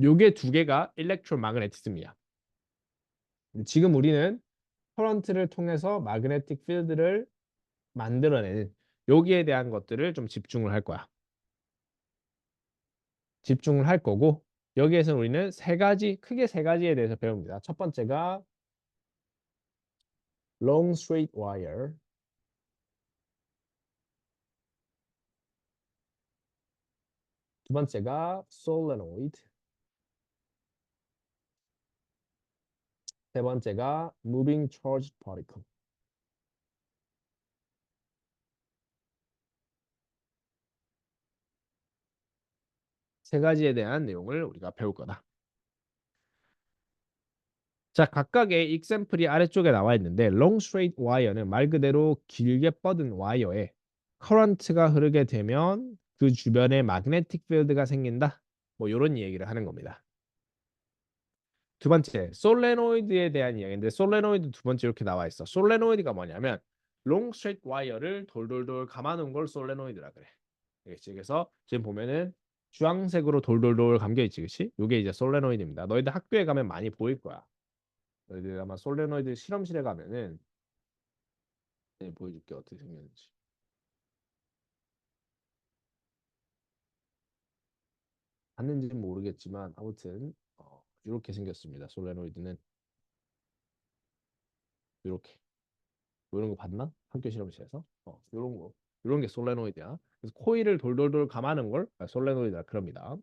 요게 두 개가 일렉트로마그네티즘이야. 지금 우리는 커런트를 통해서 마그네틱 필드를 만들어내는 여기에 대한 것들을 좀 집중을 할 거야. 집중을 할 거고 여기에서 우리는 세 가지, 크게 세 가지에 대해서 배웁니다. 첫 번째가 long straight wire, 두 번째가 solenoid, 세 번째가 moving charged particle. 세 가지에 대한 내용을 우리가 배울 거다. 자, 각각의 example이 아래쪽에 나와 있는데 long straight wire는 말 그대로 길게 뻗은 와이어에 커런트가 흐르게 되면 그 주변에 magnetic field가 생긴다. 뭐 이런 얘기를 하는 겁니다. 두 번째, 솔레노이드에 대한 이야기인데 솔레노이드 두 번째 이렇게 나와 있어. 솔레노이드가 뭐냐면 롱 스트레이트 와이어를 돌돌돌 감아놓은 걸 솔레노이드라 그래. 알겠지? 그래서 지금 보면은 주황색으로 돌돌돌 감겨 있지, 그렇지? 이게 이제 솔레노이드입니다. 너희들 학교에 가면 많이 보일 거야. 너희들 아마 솔레노이드 실험실에 가면은 네, 보여줄게 어떻게 생겼는지. 봤는지는 모르겠지만 아무튼 이렇게 생겼습니다. 솔레노이드는 이렇게. 이런 거 봤나? 학교 실험실에서? 이런 거. 이런 게 솔레노이드야. 그래서 코일을 돌돌돌 감아는 걸 솔레노이드라 그럽니다.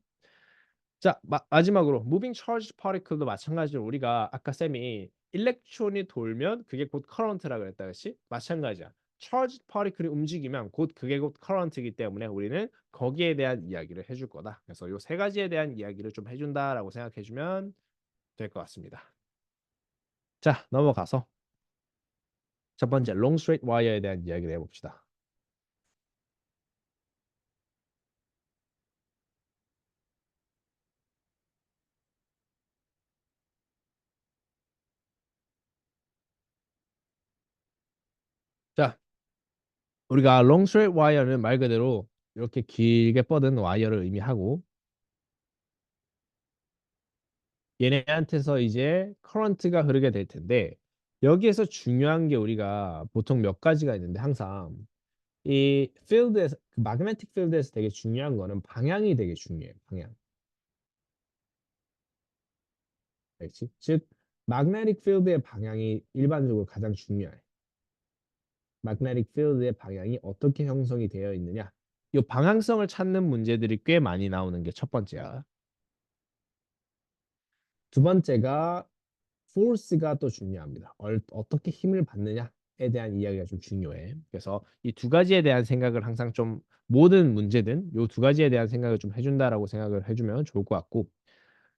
자, 마지막으로 무빙 차지 파티클도 마찬가지로 우리가 아까 쌤이 일렉트론이 돌면 그게 곧 커런트라 그랬다. 그렇지? 마찬가지야. 차지 파티클이 움직이면 곧 그게 곧 커런트이기 때문에 우리는 거기에 대한 이야기를 해줄 거다. 그래서 요 세 가지에 대한 이야기를 좀 해준다라고 생각해 주면 될 것 같습니다. 자, 넘어가서 첫 번째 롱 스트레이트 와이어에 대한 이야기를 해봅시다. 자, 우리가 롱 스트레이트 와이어는 말 그대로 이렇게 길게 뻗은 와이어를 의미하고 얘네한테서 이제 커런트가 흐르게 될 텐데 여기에서 중요한 게 우리가 보통 몇 가지가 있는데 항상 이 필드에서 그 마그네틱 필드에서 되게 중요한 거는 방향이 되게 중요해요. 방향. 알지? 즉 마그네틱 필드의 방향이 일반적으로 가장 중요해. 마그네틱 필드의 방향이 어떻게 형성이 되어 있느냐. 이 방향성을 찾는 문제들이 꽤 많이 나오는 게 첫 번째야. 두 번째가 force가 또 중요합니다. 어떻게 힘을 받느냐에 대한 이야기가 좀 중요해. 그래서 이 두 가지에 대한 생각을 항상 좀 모든 문제든 이 두 가지에 대한 생각을 좀 해준다라고 생각을 해주면 좋을 것 같고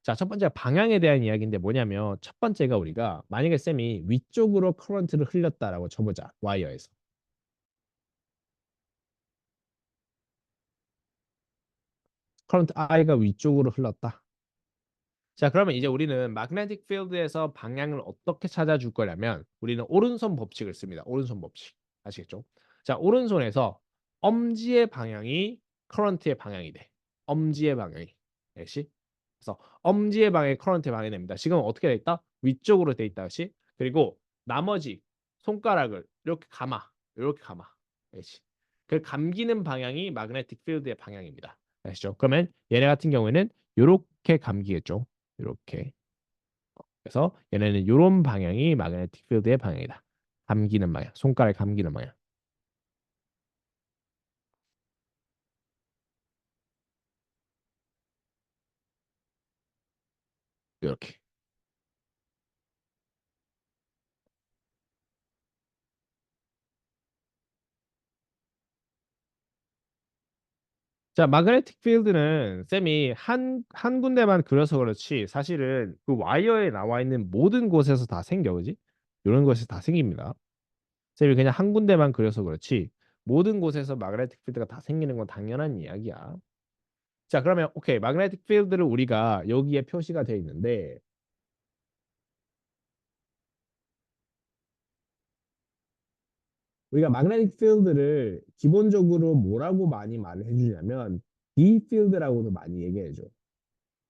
자, 첫 번째 방향에 대한 이야기인데 뭐냐면 첫 번째가 우리가 만약에 쌤이 위쪽으로 커런트를 흘렸다라고 쳐보자. 와이어에서. 커런트 I가 위쪽으로 흘렀다. 자, 그러면 이제 우리는 magnetic field에서 방향을 어떻게 찾아줄 거냐면 우리는 오른손 법칙을 씁니다. 오른손 법칙. 아시겠죠? 자, 오른손에서 엄지의 방향이 커런트의 방향이 돼. 엄지의 방향이. 역시. 그래서 엄지의 방향이 커런트의 방향이 됩니다. 지금 어떻게 돼 있다? 위쪽으로 돼 있다. 역시. 그리고 나머지 손가락을 이렇게 감아. 이렇게 감아. 역시. 그 감기는 방향이 magnetic field의 방향입니다. 아시죠? 그러면 얘네 같은 경우에는 이렇게 감기겠죠. 이렇게. 그래서 얘네는 이런 방향이 마그네틱 필드의 방향이다. 감기는 방향. 손가락 감기는 방향. 이렇게. 자, 마그네틱 필드는 쌤이 한 군데만 그려서 그렇지 사실은 그 와이어에 나와 있는 모든 곳에서 다 생겨, 그지? 이런 곳에서 다 생깁니다. 쌤이 그냥 한 군데만 그려서 그렇지 모든 곳에서 마그네틱 필드가 다 생기는 건 당연한 이야기야. 자, 그러면 오케이. 마그네틱 필드를 우리가 여기에 표시가 돼 있는데 우리가 마그네틱 필드를 기본적으로 뭐라고 많이 말을 해주냐면 B 필드라고도 많이 얘기해줘.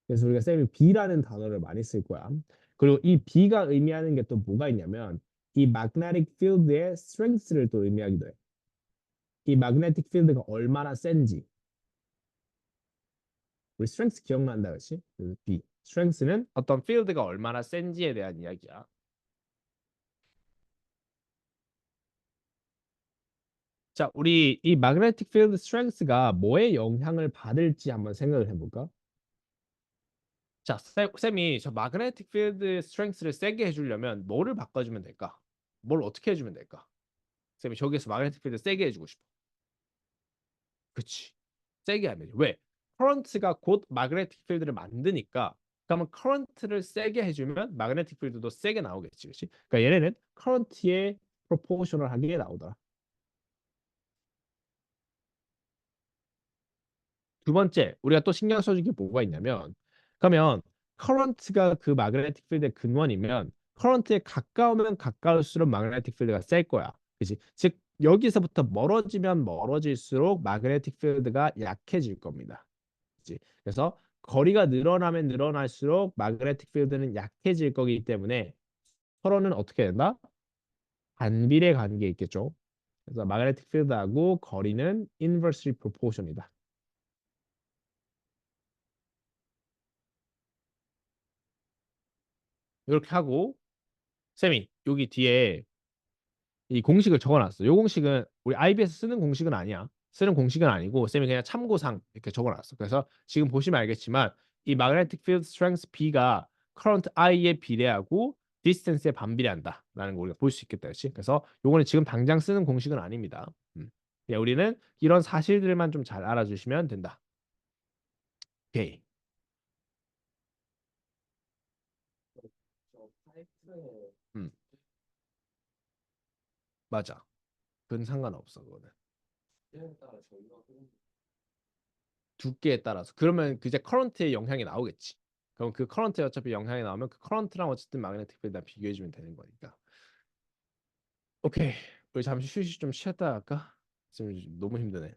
그래서 우리가 쌤이 B라는 단어를 많이 쓸 거야. 그리고 이 B가 의미하는 게 또 뭐가 있냐면 이 magnetic field의 strength를 또 의미하기도 해. 이 magnetic field가 얼마나 센지. 우리 strength 기억난다, 그렇지? 그 B. strength는 어떤 field가 얼마나 센지에 대한 이야기야. 자, 우리 이 magnetic field strength가 뭐에 영향을 받을지 한번 생각을 해볼까? 자, 쌤이 저 magnetic field strength를 세게 해주려면 뭐를 바꿔주면 될까? 뭘 어떻게 해주면 될까? 쌤이 저기에서 magnetic field 세게 해주고 싶어. 그치. 세게 하면 왜? 커런트가 곧 magnetic field를 만드니까 그러면 커런트를 세게 해주면 magnetic field도 세게 나오겠지, 그치? 그러니까 얘네는 커런트에 proportional하게 나오더라. 두 번째, 우리가 또 신경 써줄 게 뭐가 있냐면, 그러면 커런트가 그 마그네틱 필드의 근원이면 커런트에 가까우면 가까울수록 마그네틱 필드가 셀 거야. 그치? 즉 여기서부터 멀어지면 멀어질수록 마그네틱 필드가 약해질 겁니다. 그치? 그래서 거리가 늘어나면 늘어날수록 마그네틱 필드는 약해질 거기 때문에 서로는 어떻게 된다? 반비례 관계에 있겠죠. 그래서 마그네틱 필드하고 거리는 inversely proportion이다. 이렇게 하고 쌤이 여기 뒤에 이 공식을 적어놨어. 이 공식은 우리 IB에서 쓰는 공식은 아니야. 쓰는 공식은 아니고 쌤이 그냥 참고상 이렇게 적어놨어. 그래서 지금 보시면 알겠지만 이 magnetic field strength B가 current I에 비례하고 distance에 반비례한다라는 걸 우리가 볼 수 있겠다, 그렇지? 그래서 요거는 지금 당장 쓰는 공식은 아닙니다. 그냥 우리는 이런 사실들만 좀 잘 알아주시면 된다. 오케이, 저 파이프의 음, 맞아. 그건 상관없어, 그거는. 시간에 따라 저희가 흐르는 두께에 따라서 그러면 그 이제 커런트의 영향이 나오겠지. 그럼 그 커런트에 어차피 영향이 나오면 그 커런트랑 어쨌든 마그네틱 필드랑 비교해 주면 되는 거니까. 오케이. 우리 잠시 휴식 좀 쉬었다 할까? 지금 너무 힘드네.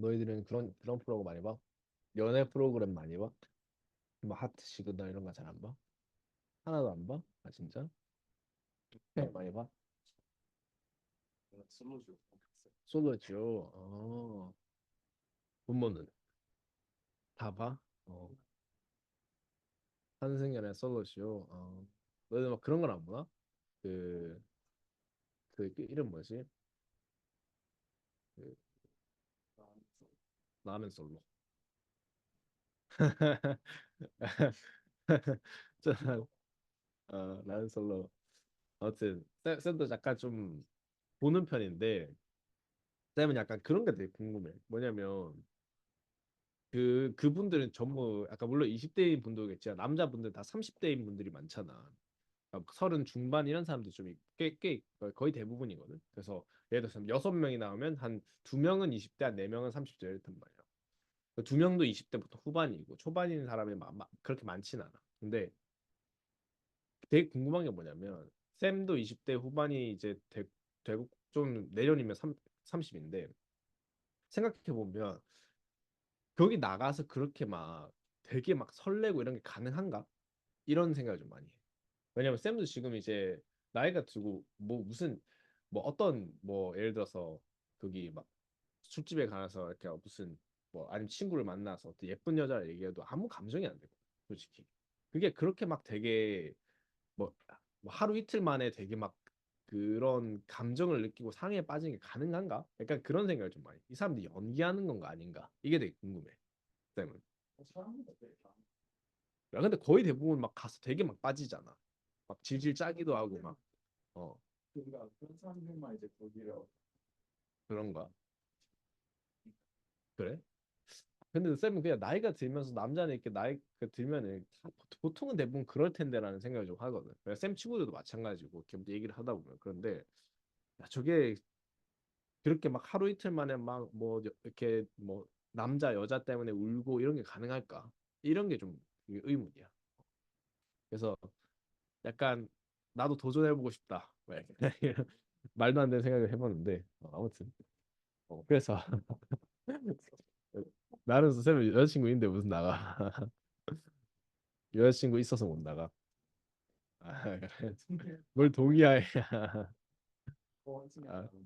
너희들은 그런 프로그램 많이 봐? 연애 프로그램 많이 봐? 뭐 하트 시그널 이런 거 잘 안 봐? 하나도 안 봐? 아 진짜? 네, 많이 봐? 슬로우 솔로죠. 본모는 다 봐? 어. 한승연의 솔로죠. 너희들 막 그런 건 안 보나? 그, 그 이름 뭐지? 그 나는 솔로. 저, 나는 솔로. 아무튼 쌤도 약간 좀 보는 편인데 쌤은 약간 그런 게 되게 궁금해. 뭐냐면 그분들은 전부 약간 물론 20대인 분도겠지만 남자분들 다 30대인 분들이 많잖아. 그러니까 서른 중반 이런 사람들이 좀꽤 거의 대부분이거든. 그래서 예를 들어서 6명이 나오면 한 2명은 20대, 한 4명은 30대 이렇단 말이야. 그 2명도 20대부터 후반이고 초반인 사람이 그렇게 많진 않아. 근데 되게 궁금한 게 뭐냐면 샘도 20대 후반이 이제 되고 좀 내년이면 30인데 생각해 보면 거기 나가서 그렇게 막 되게 막 설레고 이런 게 가능한가? 이런 생각을 좀 많이 해. 왜냐면 샘도 지금 이제 나이가 들고 뭐 무슨 뭐 어떤 뭐 예를 들어서 거기 막 술집에 가서 이렇게 무슨 뭐 아니면 친구를 만나서 어떤 예쁜 여자를 얘기해도 아무 감정이 안 되고 솔직히 그게 그렇게 막 되게 뭐, 뭐 하루 이틀 만에 되게 막 그런 감정을 느끼고 상해에 빠지는 게 가능한가? 약간 그런 생각을 좀 많이. 이 사람들이 연기하는 건가 아닌가? 이게 되게 궁금해. 쌤은. 야, 근데 거의 대부분 막 가서 되게 막 빠지잖아. 막 질질 짜기도 하고 막 그러니까 그런 사람들만 이제 거기를 그런가? 그래? 근데 쌤은 그냥 나이가 들면서 남자는 이렇게 나이가 들면은 보통은 대부분 그럴 텐데라는 생각을 좀 하거든. 그냥 쌤 친구들도 마찬가지고 이렇게 얘기를 하다 보면 그런데 야, 저게 그렇게 막 하루 이틀 만에 막 뭐 이렇게 뭐 남자 여자 때문에 울고 이런 게 가능할까? 이런 게 좀 의문이야. 그래서 약간 나도 도전해보고 싶다. 뭐 약간 이런 말도 안 되는 생각을 해봤는데 아무튼 그래서 나는 쌤 여자친구 있는데 무슨 나가? 여자친구 있어서 못 나가. 아, 뭘 동의해?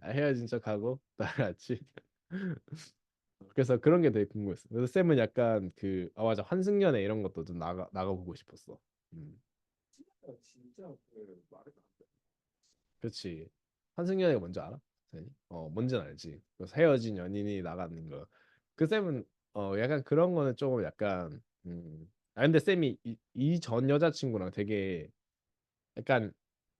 헤어진 척하고 나같이. 그래서 그런 게 되게 궁금했어. 그래서 쌤은 약간 맞아 환승연애 이런 것도 좀 나가 보고 싶었어. 음, 진짜 그 말이 안 돼. 그렇지. 환승연애가 뭔지 알아? 쌤이? 뭔지는 알지. 그래서 헤어진 연인이 나가는 거. 그 쌤은 약간 그런 거는 조금 약간 근데 쌤이 이 전 여자친구랑 되게 약간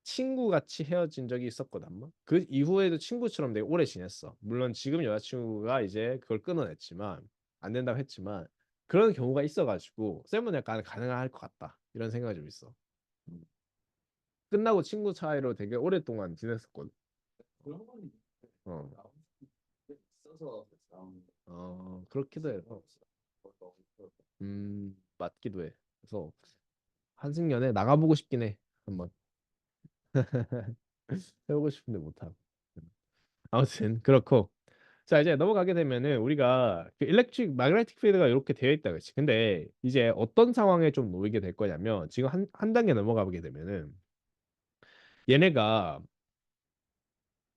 친구같이 헤어진 적이 있었거든. 한번. 그 이후에도 친구처럼 되게 오래 지냈어. 물론 지금 여자친구가 이제 그걸 끊어냈지만 안 된다고 했지만 그런 경우가 있어가지고 쌤은 약간 가능할 것 같다 이런 생각이 좀 있어. 음. 끝나고 친구 사이로 되게 오랫동안 지냈었거든. 그런 건 어, 있어서 나오는 그렇기도 해서 맞기도 해. 그래서 한승연애 나가보고 싶긴 해. 한번 해보고 싶은데 못하고. 아무튼 그렇고 자 이제 넘어가게 되면은 우리가 그 일렉트릭 마그네틱 필드가 이렇게 되어 있다 그렇지. 근데 이제 어떤 상황에 좀 놓이게 될 거냐면 지금 한 단계 넘어가게 되면은 얘네가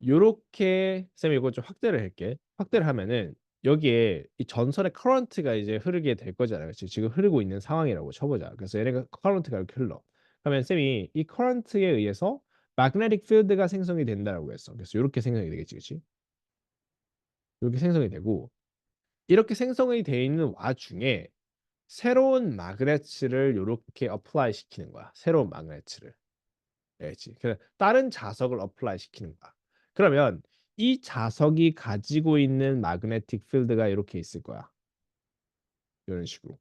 요렇게 쌤이 이거 좀 확대를 할게. 확대를 하면은 여기에 이 전선의 커런트가 이제 흐르게 될 거잖아요. 그렇지? 지금 흐르고 있는 상황이라고 쳐보자. 그래서 얘네가 커런트가 이렇게 흘러. 그러면 쌤이 이 커런트에 의해서 마그네틱 필드가 생성이 된다라고 했어. 그래서 이렇게 생성이 되겠지, 그렇지? 이렇게 생성이 되고 이렇게 생성이 돼 있는 와중에 새로운 마그네츠를 이렇게 어플라이 시키는 거야. 새로운 마그네츠를. 알겠지? 그래서 다른 자석을 어플라이 시키는 거야. 그러면 이 자석이 가지고 있는 마그네틱 필드가 이렇게 있을 거야. 이런 식으로.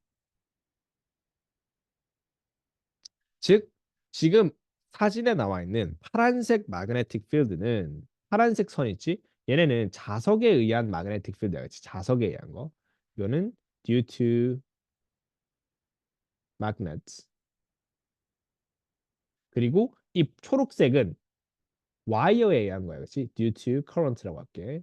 즉 지금 사진에 나와 있는 파란색 마그네틱 필드는 파란색 선 있지? 얘네는 자석에 의한 마그네틱 필드야. 그렇지? 자석에 의한 거. 이거는 due to magnets. 그리고 이 초록색은 와이어에 의한 거야. 그렇지? due to current라고 할게.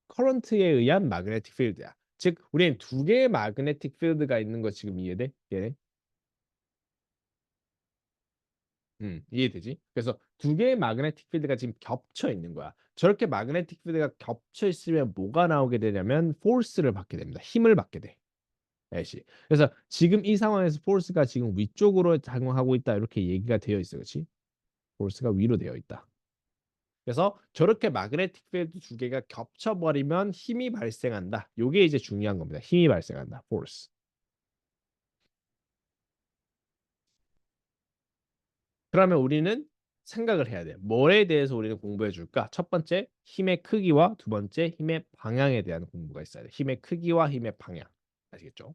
커런트에 의한 마그네틱 필드야. 즉, 우리는 두 개의 마그네틱 필드가 있는 거 지금 이해돼? 얘네? 이해되지? 그래서 두 개의 마그네틱 필드가 지금 겹쳐 있는 거야. 저렇게 마그네틱 필드가 겹쳐 있으면 뭐가 나오게 되냐면 포스를 받게 됩니다. 힘을 받게 돼. 알지? 그래서 지금 이 상황에서 포스가 지금 위쪽으로 작용하고 있다 이렇게 얘기가 되어 있어, 그렇지? 포스가 위로 되어 있다. 그래서 저렇게 마그네틱 필드 두 개가 겹쳐버리면 힘이 발생한다. 요게 이제 중요한 겁니다. 힘이 발생한다. force. 그러면 우리는 생각을 해야 돼. 뭐에 대해서 우리는 공부해 줄까? 첫 번째, 힘의 크기와 두 번째, 힘의 방향에 대한 공부가 있어야 돼. 힘의 크기와 힘의 방향. 아시겠죠?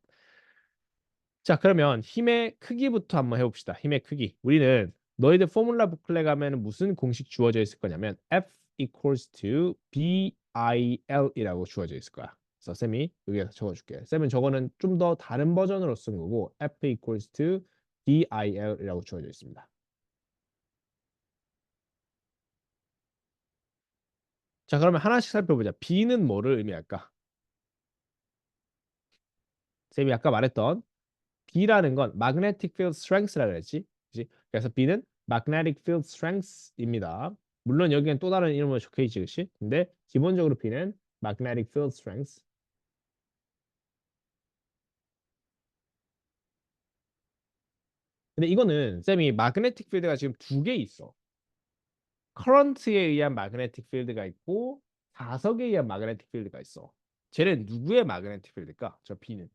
자, 그러면 힘의 크기부터 한번 해봅시다. 힘의 크기. 우리는 너희들 포뮬라 북클에 가면 무슨 공식 주어져 있을 거냐면 F equals to BIL이라고 주어져 있을 거야. 그래서 쌤이 여기에 적어줄게. 쌤은 저거는 좀 더 다른 버전으로 쓴 거고 F equals to BIL이라고 주어져 있습니다. 자, 그러면 하나씩 살펴보자. B는 뭐를 의미할까? 쌤이 아까 말했던 B라는 건 magnetic field strength라고 그랬지. 그치? 그래서 B는 magnetic field strength입니다. 물론 여기엔 또 다른 이름으로 적혀 있지, 그치? 근데 기본적으로 B는 magnetic field strength. 근데 이거는 쌤이 magnetic field가 지금 두 개 있어. current에 의한 magnetic field가 있고 자석에 의한 magnetic field가 있어. 쟤는 누구의 magnetic field일까? 저 B는.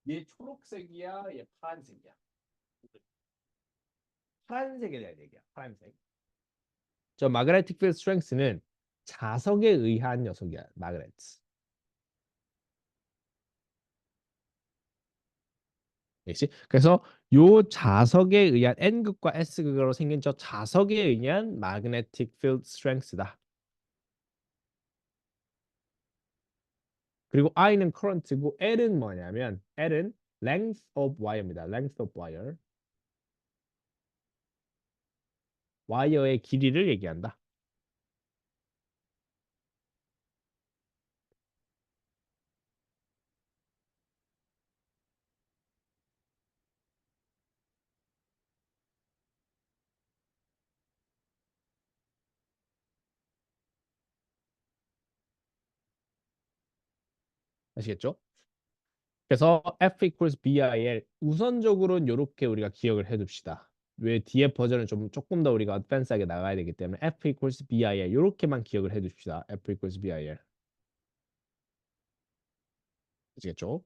얘 초록색이야, 얘 파란색이야. 파란색에 대한 얘기야. 파란색. 저 magnetic field strength는 자석에 의한 녀석이야. 마그네트. 그렇지? 그래서 요 자석에 의한 N극과 S극으로 생긴 저 자석에 의한 magnetic field strength다. 그리고 I는 current고 L은 뭐냐면 L은 length of wire입니다. length of wire. 와이어의 길이를 얘기한다. 아시겠죠? 그래서 F equals BIL 우선적으로는 이렇게 우리가 기억을 해둡시다. 왜 뒤에 버전은 좀 조금 더 우리가 어드밴스하게 나가야 되기 때문에 F equals BIL 이렇게만 기억을 해둡시다. F equals BIL 아시겠죠?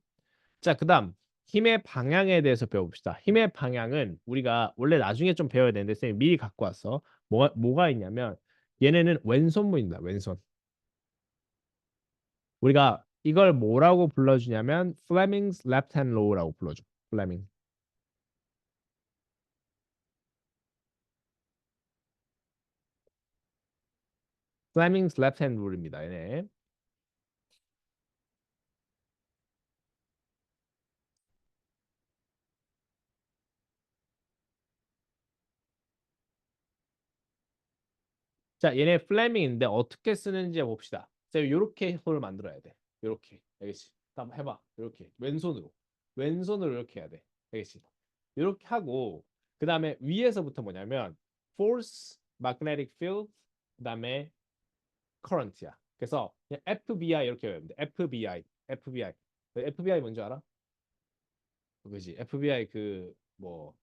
자, 그다음 힘의 방향에 대해서 배워봅시다. 힘의 방향은 우리가 원래 나중에 좀 배워야 되는데 쌤이 미리 갖고 왔어. 뭐가 있냐면 얘네는 왼손문입니다. 왼손. 우리가 이걸 뭐라고 불러주냐면 Fleming's left hand law라고 불러줘. 플레밍. Fleming's left hand rule입니다. 얘네. 자, 얘네 플레밍인데 어떻게 쓰는지 봅시다. 자, 이렇게 손을 만들어야 돼. 이렇게. 알겠지? 한번 해봐. 이렇게 왼손으로. 왼손으로 이렇게 해야 돼. 알겠지? 이렇게 하고 그 다음에 위에서부터 뭐냐면 force, magnetic field, 그 다음에 current야. 그래서 그냥 FBI 이렇게 외우면 돼. FBI, FBI. FBI 뭔지 알아? 그거지. FBI 그뭐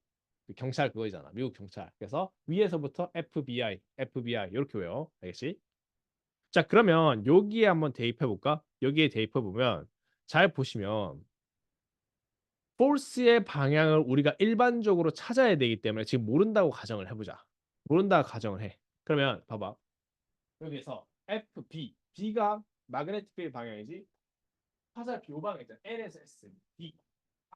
그 경찰 그거잖아. 미국 경찰. 그래서 위에서부터 FBI, FBI 이렇게 외워. 알겠지? 자, 그러면 여기에 한번 대입해 볼까? 여기에 대입해 보면 잘 보시면 force의 방향을 우리가 일반적으로 찾아야 되기 때문에 지금 모른다고 가정을 해보자. 모른다고 가정을 해. 그러면 봐봐. 여기서 FB, B가 마그네틱 필 방향이지. 화살표 요 방향 있잖아. N에서 S, B,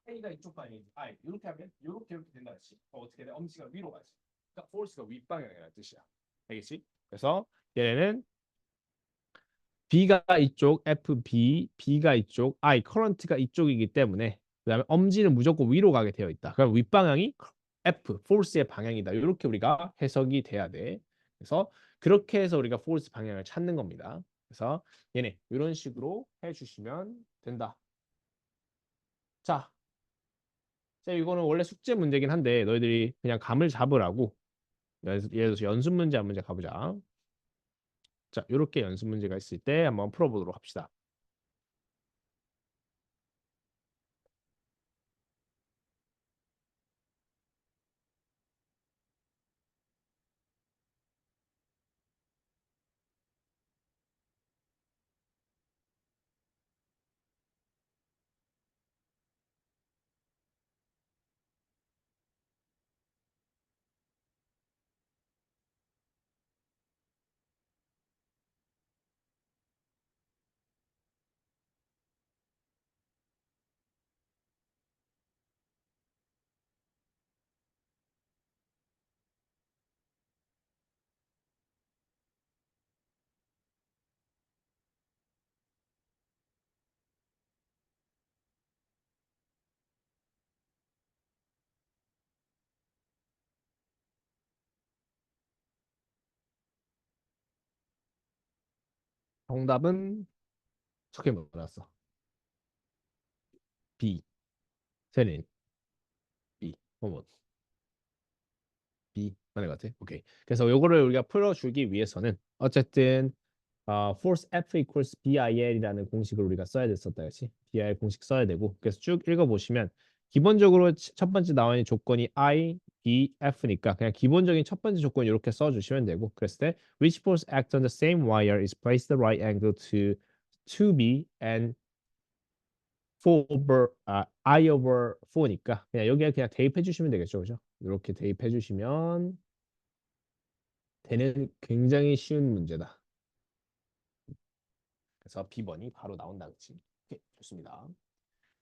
I가 이쪽 방향이지. I 이렇게 하면 이렇게 된다 그렇지. 어떻게 돼? 엄지가 위로 가지. 그러니까 force가 윗방향이라는 뜻이야. 알겠지? 그래서 얘네는 B가 이쪽, FB, B가 이쪽, I, current가 이쪽이기 때문에 그다음에 엄지는 무조건 위로 가게 되어 있다. 그럼 윗방향이 F, force의 방향이다. 이렇게 우리가 해석이 돼야 돼. 그래서 그렇게 해서 우리가 force 방향을 찾는 겁니다. 그래서 얘네 이런 식으로 해주시면 된다. 자, 이거는 원래 숙제 문제긴 한데 너희들이 그냥 감을 잡으라고 예를 들어서 연습 문제 한 문제 가보자. 자, 이렇게 연습 문제가 있을 때 한번 풀어보도록 합시다. 정답은 저게 뭐였어? B. 세린. B. 어머. B 맞는 것 같아. 오케이. 그래서 요거를 우리가 풀어주기 위해서는 어쨌든 force F equals BIL이라는 공식을 우리가 써야 됐었다, 그렇지? BIL 공식 써야 되고 그래서 쭉 읽어보시면 기본적으로 첫 번째 나와 있는 조건이 I, B, F니까 그냥 기본적인 첫 번째 조건 이렇게 써주시면 되고 그랬을 때 which force act on the same wire is placed the right angle to 2B and 4 over I over 4니까 그냥 여기에 그냥 대입해 주시면 되겠죠, 그죠? 이렇게 대입해 주시면 되는 굉장히 쉬운 문제다. 그래서 B번이 바로 나온다, 그치? 오케이, 좋습니다.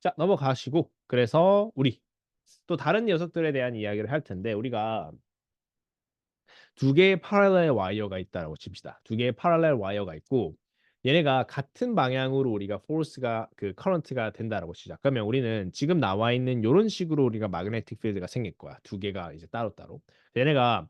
자, 넘어가시고 그래서 우리 또 다른 녀석들에 대한 이야기를 할 텐데 우리가 두 개의 parallel 와이어가 있다라고 칩시다. 두 개의 parallel 와이어가 있고 얘네가 같은 방향으로 우리가 force가 그 current가 된다라고 치자. 그러면 우리는 지금 나와 있는 이런 식으로 우리가 magnetic field가 생길 거야. 두 개가 이제 따로따로. 얘네가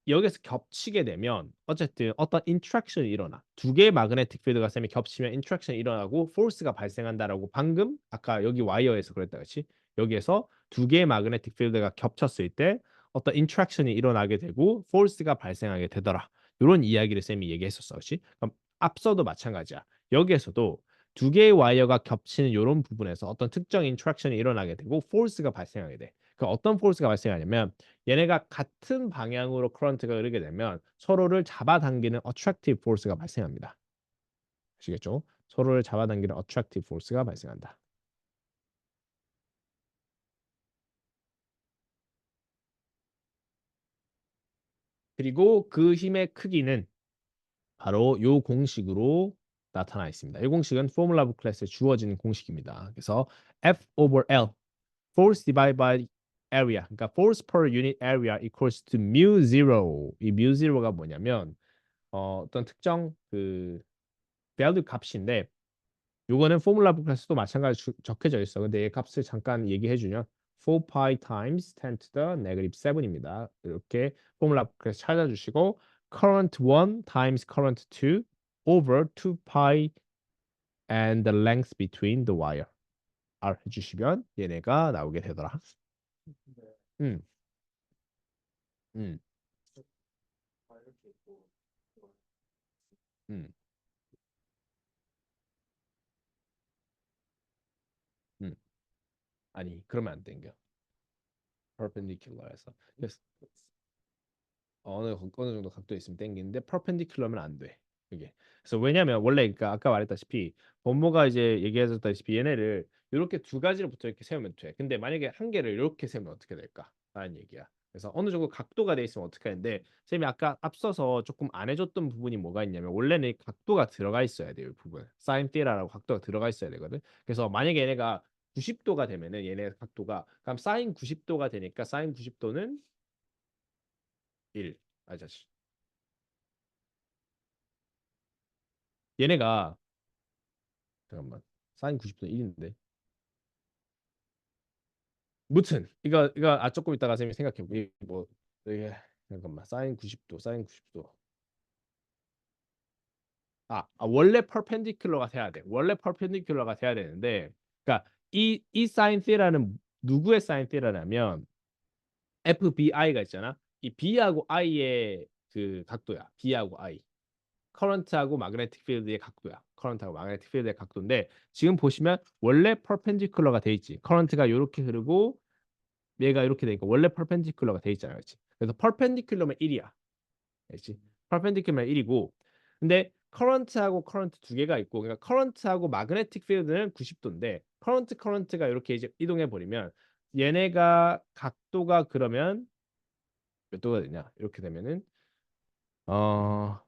여기서 겹치게 되면 어쨌든 어떤 인트랙션이 일어나. 두 개의 마그네틱 필드가 쌤이 겹치면 인트랙션이 일어나고 포스가 발생한다라고 방금 아까 여기 와이어에서 그랬다 그렇지? 여기에서 두 개의 마그네틱 필드가 겹쳤을 때 어떤 인트랙션이 일어나게 되고 포스가 발생하게 되더라. 이런 이야기를 쌤이 얘기했었어. 그렇지? 그럼 앞서도 마찬가지야. 여기에서도 두 개의 와이어가 겹치는 이런 부분에서 어떤 특정 인트랙션이 일어나게 되고 포스가 발생하게 돼. 그 어떤 포스가 발생하냐면 얘네가 같은 방향으로 커런트가 흐르게 되면 서로를 잡아당기는 attractive force가 발생합니다. 아시겠죠? 서로를 잡아당기는 attractive force가 발생한다. 그리고 그 힘의 크기는 바로 이 공식으로 나타나 있습니다. 이 공식은 포뮬라 북 클래스에 주어지는 공식입니다. 그래서 F over L, force divided by area, 그러니까 force per unit area equals to mu zero. 이 mu zero가 뭐냐면 어떤 특정 그 value 값인데 요거는 포뮬라 북에서도 마찬가지로 적혀져 있어. 근데 얘 값을 잠깐 얘기해 주면 4pi times 10 to the negative 7입니다. 이렇게 포뮬라 북에서 찾아주시고 current 1 times current 2 over 2pi and the length between the wire R 해주시면 얘네가 나오게 되더라. 근데 음, 음, 다 이렇게 있고 이거 음, 음. 아니 그러면 안 땡겨. perpendicular해서. 그래서 어느 정도 각도에 있으면 땡기는데 퍼펜디큘러면 안 돼. 이게. 그래서 왜냐면 원래 그러니까 아까 말했다시피 법무가 이제 얘기하셨다시피 얘네를 이렇게 두 가지로부터 이렇게 세우면 돼. 근데 만약에 한 개를 이렇게 세우면 어떻게 될까? 라는 얘기야. 그래서 어느 정도 각도가 돼 있으면 어떻게 하는데 쌤이 아까 앞서서 조금 안 해줬던 부분이 뭐가 있냐면 원래는 이 각도가 들어가 있어야 돼요. 이 부분. 사인 띠라라고 각도가 들어가 있어야 되거든. 그래서 만약에 얘네가 90도가 되면은 얘네 각도가 그럼 사인 90도가 되니까 사인 90도는 1. 아자 얘네가 잠깐만 사인 90도 1인데 무튼 이거 조금 이따가 쌤이 생각해 보기 뭐 이게 잠깐만 사인 90도 사인 90도 원래 perpendicular가 돼야 돼. 원래 perpendicular가 돼야 되는데, 그러니까 이 sin theta는 누구의 sin theta냐면 FBI가 있잖아. 이 B하고 I의 그 각도야. B하고 I. 커런트하고 마그네틱 필드의 각도야. 커런트하고 마그네틱 필드의 각도인데 지금 보시면 원래 퍼펜디큘러가 돼 있지. 커런트가 이렇게 흐르고 얘가 이렇게 되니까 원래 퍼펜디큘러가 돼 있잖아. 그렇지? 그래서 퍼펜디큘러면 1이야. 그렇지? 퍼펜디큘러면 1이고 근데 커런트하고 커런트 두 개가 있고 그러니까 커런트하고 마그네틱 필드는 90도인데 커런트가 이렇게 이제 이동해 버리면 얘네가 각도가 그러면 몇 도가 되냐? 이렇게 되면은 어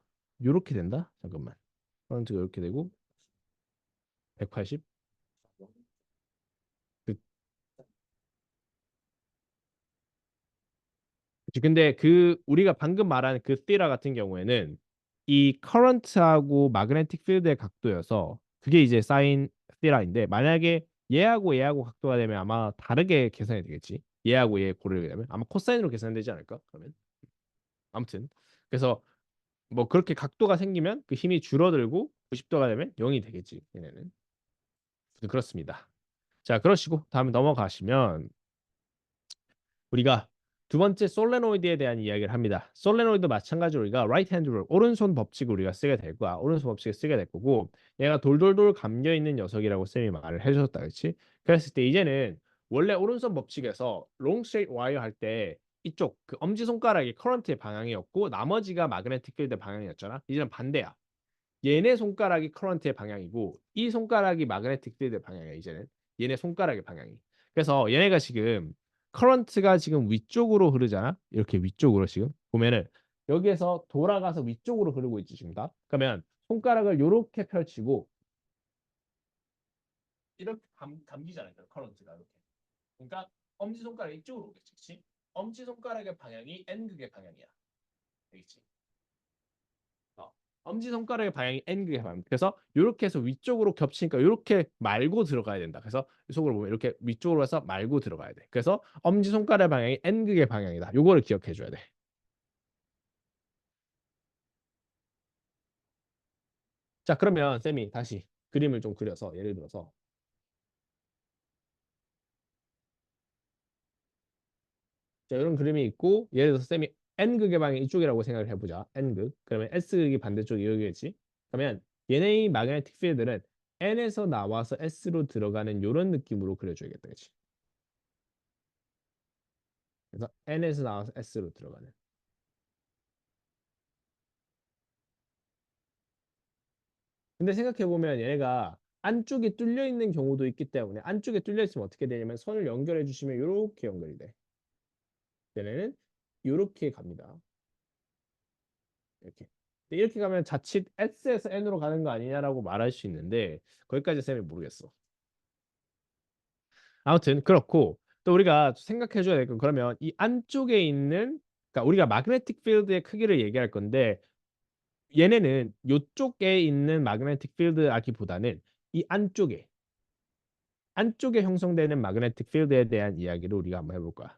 이렇게 된다. 잠깐만. 커런트가 이렇게 되고 180. 그, 근데 그 우리가 방금 말한 그 띠라 같은 경우에는 이 커런트하고 마그네틱 필드의 각도여서 그게 이제 사인 띠라인데 만약에 얘하고 각도가 되면 아마 다르게 계산이 되겠지. 얘하고 얘 고르게 되면 아마 코사인으로 계산되지 않을까? 그러면 아무튼 그래서 뭐 그렇게 각도가 생기면 그 힘이 줄어들고 90도가 되면 0이 되겠지. 얘네는 그렇습니다. 자, 그러시고 다음에 넘어가시면 우리가 두 번째 솔레노이드에 대한 이야기를 합니다. 솔레노이드 마찬가지로 우리가 right hand rule 오른손 법칙을 우리가 쓰게 될 거야. 오른손 법칙을 쓰게 될 거고 얘가 돌돌돌 감겨 있는 녀석이라고 쌤이 말을 해줬다, 그렇지? 그랬을 때 이제는 원래 오른손 법칙에서 long straight wire 할 때 이쪽 그 엄지 손가락이 커런트의 방향이었고 나머지가 마그네틱 필드 방향이었잖아. 이제는 반대야. 얘네 손가락이 커런트의 방향이고 이 손가락이 마그네틱 필드 방향이야. 이제는 얘네 손가락의 방향이. 그래서 얘네가 지금 커런트가 지금 위쪽으로 흐르잖아. 이렇게 위쪽으로 지금 보면은 여기에서 돌아가서 위쪽으로 흐르고 있지 지금 다. 그러면 손가락을 이렇게 펼치고 이렇게 감기잖아요. 커런트가 이렇게. 그러니까 엄지 손가락 이쪽으로 오겠지. 그치? 엄지 손가락의 방향이 N극의 방향이야. 되겠지? 어. 엄지손가락의 방향이 N극의 방향. 그래서 이렇게 해서 위쪽으로 겹치니까 이렇게 말고 들어가야 된다. 그래서 이 속으로 보면 이렇게 위쪽으로 해서 말고 들어가야 돼. 그래서 엄지손가락의 방향이 N극의 방향이다. 요거를 기억해 줘야 돼. 자, 그러면 쌤이 다시 그림을 좀 그려서 예를 들어서 자, 이런 그림이 있고 예를 들어서 쌤이 N극의 방향이 이쪽이라고 생각을 해보자. N극. 그러면 S극이 반대쪽이 여기겠지. 그러면 얘네의 마그네틱 필드는 N에서 나와서 S로 들어가는 이런 느낌으로 그려줘야겠다. 그치? 그래서 N에서 나와서 S로 들어가는. 근데 생각해보면 얘네가 안쪽에 뚫려 있는 경우도 있기 때문에 안쪽에 뚫려 있으면 어떻게 되냐면 선을 연결해 주시면 이렇게 연결이 돼. 얘네는 이렇게 갑니다. 이렇게. 근데 이렇게 가면 자칫 S에서 N으로 가는 거 아니냐라고 말할 수 있는데 거기까지 쌤이 모르겠어. 아무튼 그렇고 또 우리가 생각해 줘야 될 건 그러면 이 안쪽에 있는 그러니까 우리가 마그네틱 필드의 크기를 얘기할 건데 얘네는 이쪽에 있는 마그네틱 필드라기보다는 이 안쪽에 형성되는 마그네틱 필드에 대한 이야기를 우리가 한번 해볼 거야.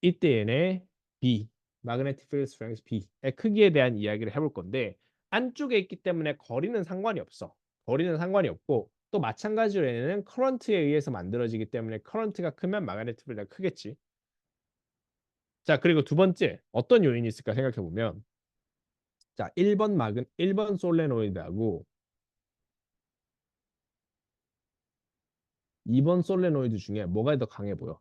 이때의 B, 마그네틱 필드 스트렝스 B의 크기에 대한 이야기를 해볼 건데 안쪽에 있기 때문에 거리는 상관이 없어. 거리는 상관이 없고 또 마찬가지로 얘는 커런트에 의해서 만들어지기 때문에 커런트가 크면 마그네틱 필드가 크겠지. 자, 그리고 두 번째 어떤 요인이 있을까 생각해 보면 자, 1번 솔레노이드하고 2번 솔레노이드 중에 뭐가 더 강해 보여?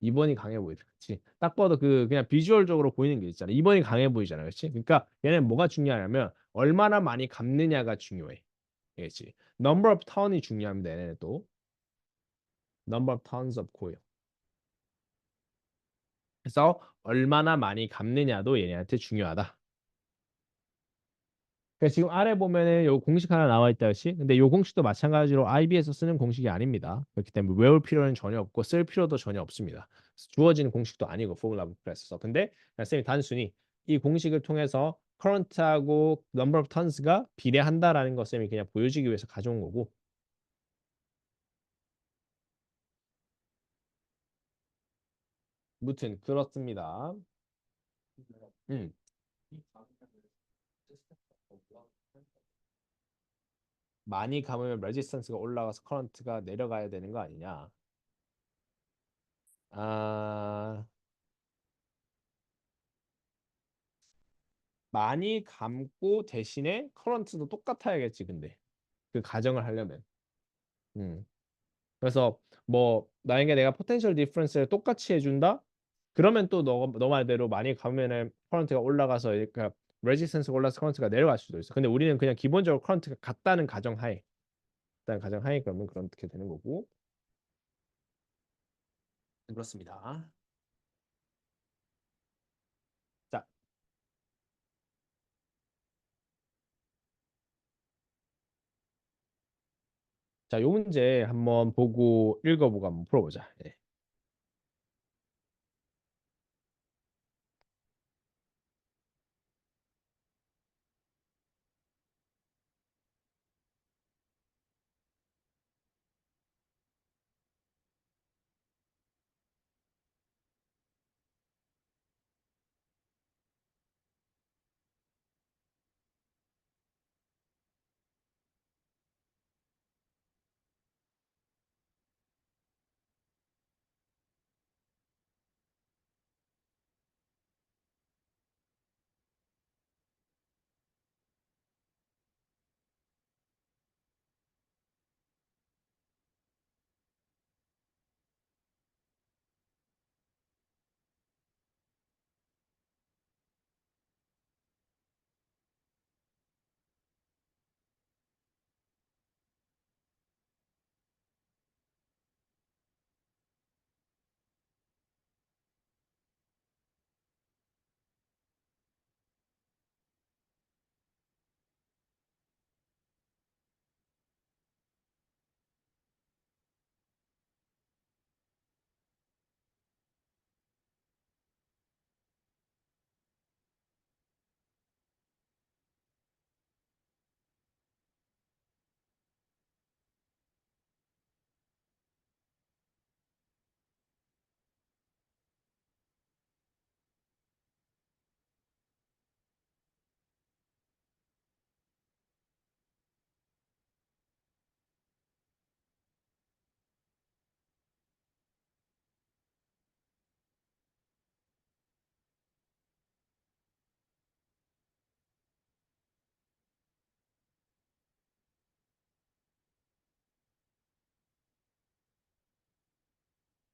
2번이 강해 보이죠. 그렇지? 딱 봐도 그 그냥 비주얼적으로 보이는 게 있잖아. 2번이 강해 보이잖아. 그렇지? 그러니까 얘는 뭐가 중요하냐면 얼마나 많이 감느냐가 중요해. 그렇지? Number of ton이 중요합니다. 얘네는 또 number of tons of coil. 그래서 얼마나 많이 감느냐도 얘네한테 중요하다. 그래서 지금 아래 보면은 요 공식 하나 나와 있다, 그렇지? 근데 요 공식도 마찬가지로 IB에서 쓰는 공식이 아닙니다. 그렇기 때문에 외울 필요는 전혀 없고 쓸 필요도 전혀 없습니다. 주어진 공식도 아니고 포뮬라 북에서. 근데 쌤이 단순히 이 공식을 통해서 current하고 number of tons가 비례한다라는 거 쌤이 그냥 보여주기 위해서 가져온 거고. 무튼 그렇습니다. 음. 많이 감으면 레지스턴스가 올라가서 커런트가 내려가야 되는 거 아니냐? 아, 많이 감고 대신에 커런트도 똑같아야겠지, 근데. 그 가정을 하려면. 음. 그래서 뭐 만약에 내가 포텐셜 디퍼런스를 똑같이 해준다? 그러면 또 너 말대로 많이 감으면은 커런트가 올라가서 그러니까 레지스턴스가 올라서 커런트가 내려갈 수도 있어. 근데 우리는 그냥 기본적으로 커런트가 같다는 가정하에 일단 가정하에 그러면 그렇게 되는 거고. 그렇습니다. 자, 자, 요 문제 한번 보고 읽어보고 한번 풀어보자. 예.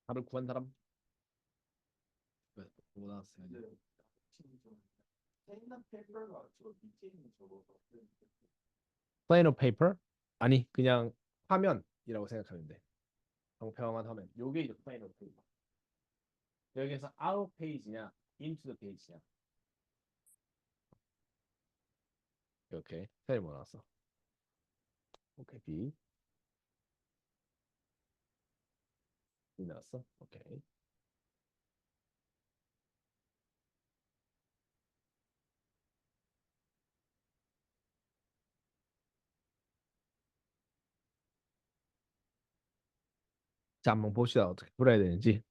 답을 구한 사람 뭐 나왔어요? 근데 팀이 좀 페인나 페이퍼가 저 밑에 있는 저거 plain of paper? 아니 그냥 화면이라고 생각하면 돼. 평평한 화면. 요게 이제 plain of paper. 여기서 out of page냐, into the page냐. 이렇게 셀이 뭐 나왔어? 오케이 B. B 나왔어? 오케이. 자 한번 봅시다. 어떻게 풀어야 되는지.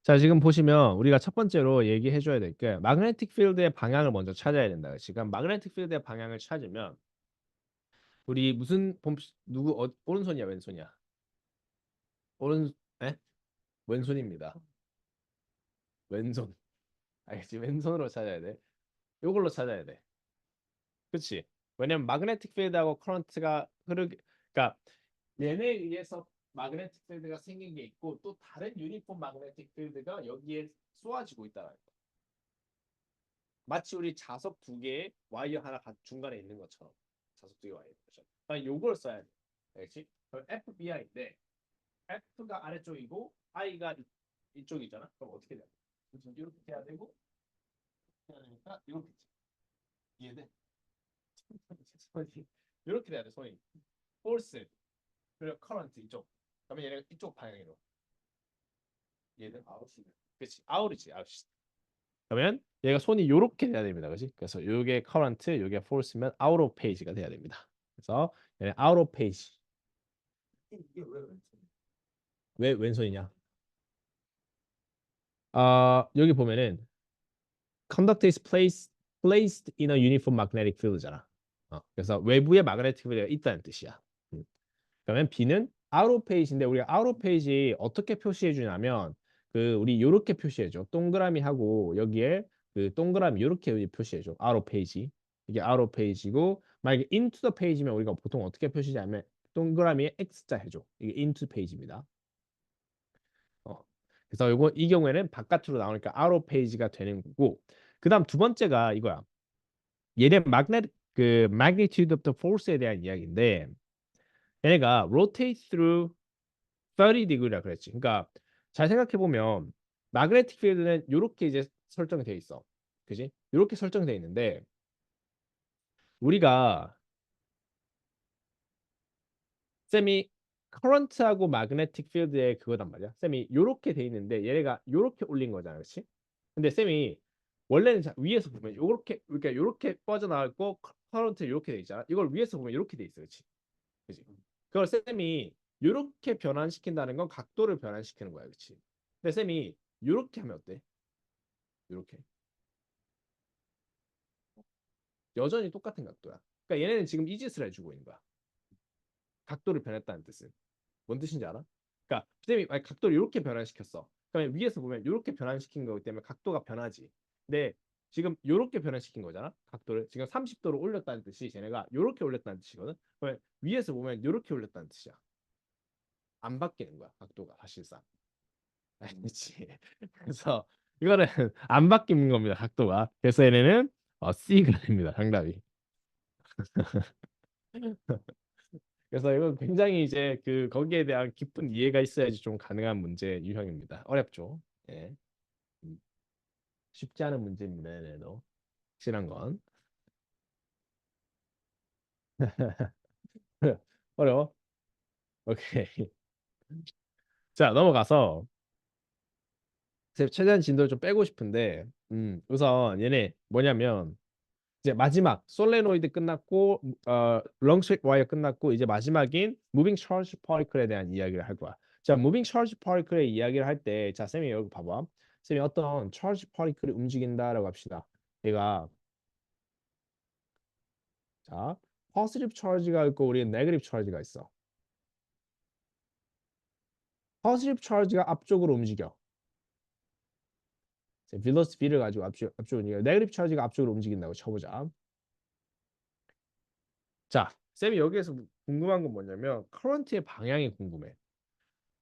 자 지금 보시면 우리가 첫 번째로 얘기해 줘야 될 게 magnetic field의 방향을 먼저 찾아야 된다. 지금 magnetic field의 방향을 찾으면 우리 무슨 누구 오른손이야 왼손이야? 오른 에? 왼손입니다. 왼손. 알겠지? 왼손으로 찾아야 돼. 이걸로 찾아야 돼. 그렇지? 왜냐면 마그네틱 필드하고 커런트가 흐르게 그러니까 얘네에 의해서 마그네틱 필드가 생긴 게 있고 또 다른 유니폼 마그네틱 필드가 여기에 쏘아지고 있다는 거. 마치 우리 자석 두 개에 와이어 하나 중간에 있는 것처럼 자석 두 개 와이어 있는 것처럼. 그러니까 요걸 써야 돼. 알겠지? 그럼 FBI인데 F가 아래쪽이고 I가 이쪽이잖아. 그럼 어떻게 돼야 돼? 이렇게 돼야 되고 해야 되니까 이렇게 이해돼? 손이 이렇게 돼야 돼 손이. force 그리고 current 이쪽. 그러면 얘네가 이쪽 방향으로. 얘는 아웃이네. 그렇지. 아웃이지. 아웃. 그러면 얘가 손이 요렇게 돼야 됩니다. 그렇지? 그래서 요게 current, 요게 force면 out of page가 돼야 됩니다. 그래서 얘네 out of page. 이게 왜 왼손이야? 왜 왼손이냐? 아, 여기 보면은 conductor is placed in a uniform magnetic field잖아. 그래서 외부에 magnetic field가 있다는 뜻이야. 그러면 B는 out of page인데 우리가 out of page 어떻게 표시해 주냐면 그 우리 요렇게 표시해 줘. 동그라미 하고 여기에 그 동그라미 요렇게 표시해 줘. out of page. 이게 out of page이고 만약에 into the page면 우리가 보통 어떻게 표시하냐면 동그라미에 X자 해줘. 이게 into page입니다. 그래서 요거 이 경우에는 바깥으로 나오니까 out of page가 되는 거고 그다음 두 번째가 이거야. 얘네 그 magnitude of the force에 대한 이야기인데 얘네가 rotate through 30 degree라 그랬지. 그러니까 잘 생각해 보면 magnetic field는 이렇게 이제 설정이 돼 있어. 그지? 이렇게 설정돼 있는데 우리가 쌤이 current하고 magnetic field의 그거단 말이야. 쌤이 이렇게 돼 있는데 얘네가 이렇게 올린 거잖아. 그렇지? 근데 쌤이 원래는 위에서 보면 요렇게 그러니까 요렇게 빠져나갔고 current 이렇게 돼 있잖아. 이걸 위에서 보면 이렇게 돼 있어. 그렇지? 그지? 그걸 쌤이 이렇게 변환시킨다는 건 각도를 변환시키는 거야, 그렇지? 근데 쌤이 이렇게 하면 어때? 이렇게 여전히 똑같은 각도야. 그러니까 얘네는 지금 이 짓을 해주고 있는 거야. 각도를 변했다는 뜻은 뭔 뜻인지 알아? 그러니까 쌤이 각도를 이렇게 변환시켰어. 그러면 위에서 보면 이렇게 변환시킨 거기 때문에 각도가 변하지. 근데 지금 이렇게 변환시킨 거잖아. 각도를 지금 30도로 올렸다는 뜻이 쟤네가 이렇게 올렸다는 뜻이거든. 그러면 위에서 보면 이렇게 올렸다는 뜻이야. 안 바뀌는 거야, 각도가 사실상. 알지? 그래서 이거는 안 바뀌는 겁니다. 각도가. 그래서 얘네는 C가 됩니다. 정답이. 그래서 이건 굉장히 이제 그 거기에 대한 깊은 이해가 있어야지 좀 가능한 문제 유형입니다. 어렵죠? 예. 음, 쉽지 않은 문제입니다. 얘네도. 확실한 건. 어려워? 오케이. 자, 넘어가서 최대한 진도를 좀 빼고 싶은데 우선 얘네 뭐냐면 이제 마지막 솔레노이드 끝났고 롱스트릭 와이어 끝났고 이제 마지막인 무빙 차르지 파티클에 대한 이야기를 할 거야. 자, 무빙 차르지 파티클의 이야기를 할 때 자, 쌤이 여기 봐봐. 쌤이 어떤 차르지 파티클이 움직인다라고 합시다. 얘가 자, 포지티브 차르지가 있고 우리 네거티브 차르지가 있어. 포지티브 차르지가 앞쪽으로 움직여. 빌러스피를 가지고 앞쪽으로 움직여. 네거티브 차르지가 앞쪽으로 움직인다고 쳐보자. 자, 쌤이 여기에서 궁금한 건 뭐냐면 커런트의 방향이 궁금해.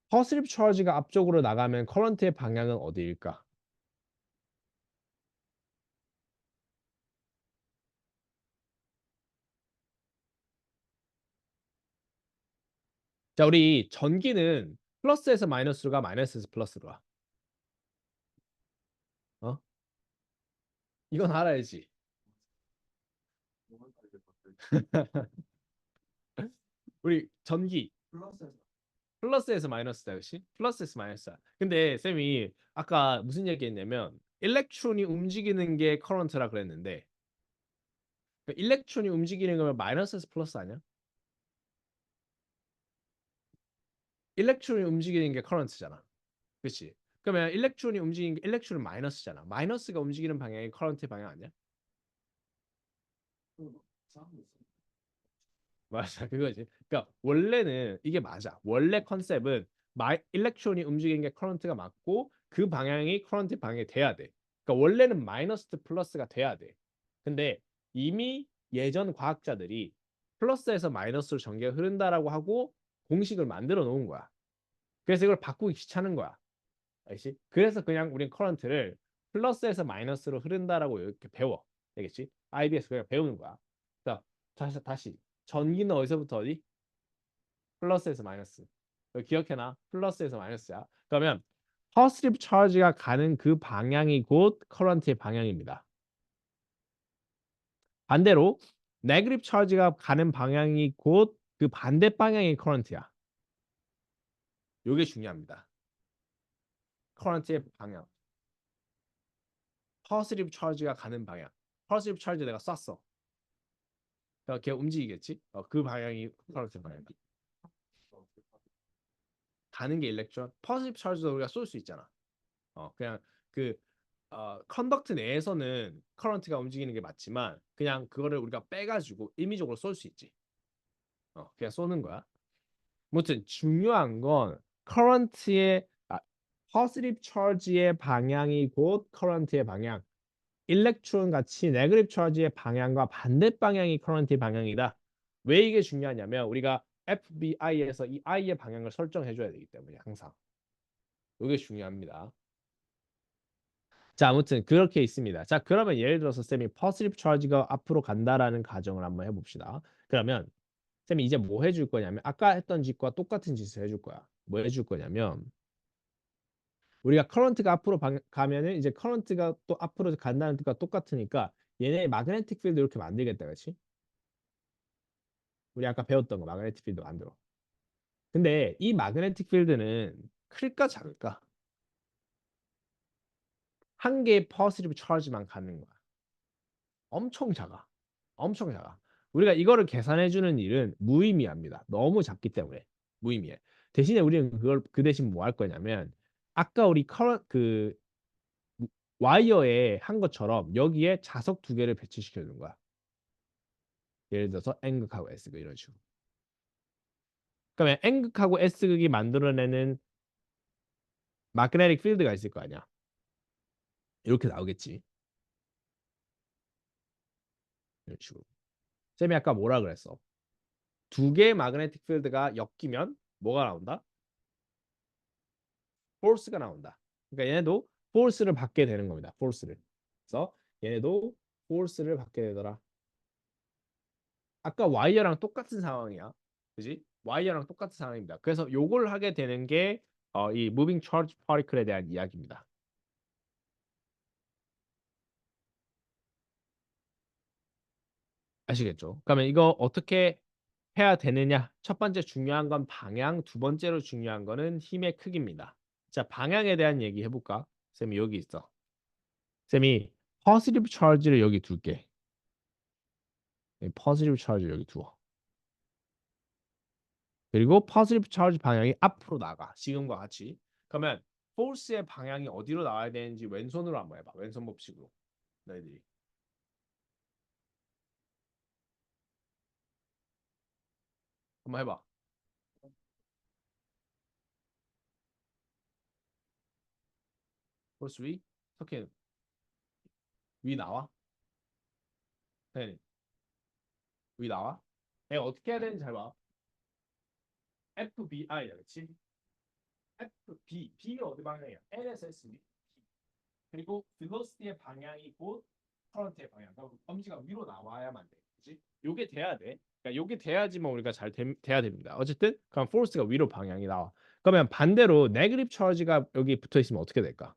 퍼스리브 차지가 앞쪽으로 나가면 커런트의 방향은 어디일까? 자, 우리 전기는 플러스에서 마이너스로 가, 마이너스에서 플러스로 가. 어? 이건 알아야지. 우리 전기 플러스에서 플러스에서 마이너스다, 그렇지? 플러스에서 마이너스다. 근데 쌤이 아까 무슨 얘기했냐면 일렉트론이 움직이는 게 커런트라 그랬는데 그 일렉트론이 움직이는 거면 마이너스에서 플러스 아니야? 일렉트론이 움직이는 게 커런트잖아. 그렇지? 그러면 일렉트론이 움직이는 게 일렉트론은 마이너스잖아. 마이너스가 움직이는 방향이 커런트의 방향 아니야? 싸움이 있어. 맞아, 그거지. 그러니까 원래는 이게 맞아. 원래 컨셉은 일렉트론이 움직이는 게 커런트가 맞고 그 방향이 커런트 방향이 돼야 돼. 그러니까 원래는 마이너스 플러스가 돼야 돼. 근데 이미 예전 과학자들이 플러스에서 마이너스로 전기가 흐른다라고 하고 공식을 만들어 놓은 거야. 그래서 이걸 바꾸기 귀찮은 거야. 알겠지? 그래서 그냥 우린 커런트를 플러스에서 마이너스로 흐른다라고 이렇게 배워. 알겠지? IBS 그냥 배우는 거야. 자, 다시. 전기는 어디서부터 어디? 플러스에서 마이너스. 이거 기억해놔. 플러스에서 마이너스야. 그러면 퍼스티브 차지가 가는 그 방향이 곧 커런트의 방향입니다. 반대로 네거티브 차지가 가는 방향이 곧 그 반대 방향이 커런트야. 이게 중요합니다. 커런트의 방향. 퍼스티브 차지가 가는 방향. 퍼스티브 차지 내가 쐈어. 그러니까 걔 움직이겠지? 그 방향이 커런트 방향이다. 가는 게 일렉트론. 퍼스티브 차지도 우리가 쏠 수 있잖아. 그냥 그 컨덕트 내에서는 커런트가 움직이는 게 맞지만 그냥 그거를 우리가 빼가지고 임의적으로 쏠 수 있지. 그냥 쏘는 거야. 아무튼 중요한 건 커런트의 positive charge의 방향이 곧 커런트의 방향. 일렉트론 같이 네거티브 차지의 방향과 반대 방향이 커런트의 방향이다. 왜 이게 중요하냐면 우리가 FBI에서 이 I의 방향을 설정해 줘야 되기 때문에 항상. 이게 중요합니다. 자, 아무튼 그렇게 있습니다. 자, 그러면 예를 들어서 쌤이 positive charge가 앞으로 간다라는 가정을 한번 해봅시다. 그러면 쌤이 이제 뭐 해줄 거냐면 아까 했던 짓과 똑같은 짓을 해줄 거야. 뭐 해줄 거냐면 우리가 커런트가 앞으로 가면은 이제 커런트가 또 앞으로 간다는 뜻과 똑같으니까 얘네 마그네틱 필드 이렇게 만들겠다, 그렇지? 우리 아까 배웠던 거 마그네틱 필드 만들어. 근데 이 마그네틱 필드는 클까 작을까? 한 개의 포지티브 차지만 가는 거야. 엄청 작아. 엄청 작아. 우리가 이거를 계산해 주는 일은 무의미합니다. 너무 작기 때문에 무의미해. 대신에 우리는 그걸 그 대신 뭐 할 거냐면 아까 우리 그 와이어에 한 것처럼 여기에 자석 두 개를 배치시켜 주는 거야. 예를 들어서 N극하고 S극 이런 식으로. 그러면 N극하고 S극이 만들어내는 마그네틱 필드가 있을 거 아니야. 이렇게 나오겠지. 이런 식으로. 쌤이 아까 뭐라 그랬어? 두 개의 마그네틱 필드가 엮이면 뭐가 나온다? 포스가 나온다. 그러니까 얘네도 포스를 받게 되는 겁니다. 포스를. 그래서 얘네도 포스를 받게 되더라. 아까 와이어랑 똑같은 상황이야. 그지? 와이어랑 똑같은 상황입니다. 그래서 요걸 하게 되는 게 이 무빙 차지 파티클에 대한 이야기입니다. 아시겠죠? 그러면 이거 어떻게 해야 되느냐? 첫 번째 중요한 건 방향, 두 번째로 중요한 거는 힘의 크기입니다. 자, 방향에 대한 얘기 해볼까? 쌤이 여기 있어. 쌤이 포지티브 차지를 여기 둘게. 포지티브 차지 여기 두어. 그리고 포지티브 차지 방향이 앞으로 나가. 지금과 같이. 그러면 포스의 방향이 어디로 나와야 되는지 왼손으로 한번 해봐. 왼손 법칙으로. 너희들이. 한번 해봐. 포스 위. 석현 위 나와? 네. 위 나와? 내가 어떻게 해야 되는지 잘 봐. FBI야, 그렇지? FB, B가 어디 방향이야? N에서 S, 그리고 velocity의 방향이 곧 current의 방향. 그럼 엄지가 위로 나와야만 돼. 그렇지? 요게 돼야 돼. 그러니까 요게 돼야지만 우리가 잘 돼야 됩니다. 어쨌든 그럼 force가 위로 방향이 나와. 그러면 반대로 네거티브 차지가 여기 붙어 있으면 어떻게 될까?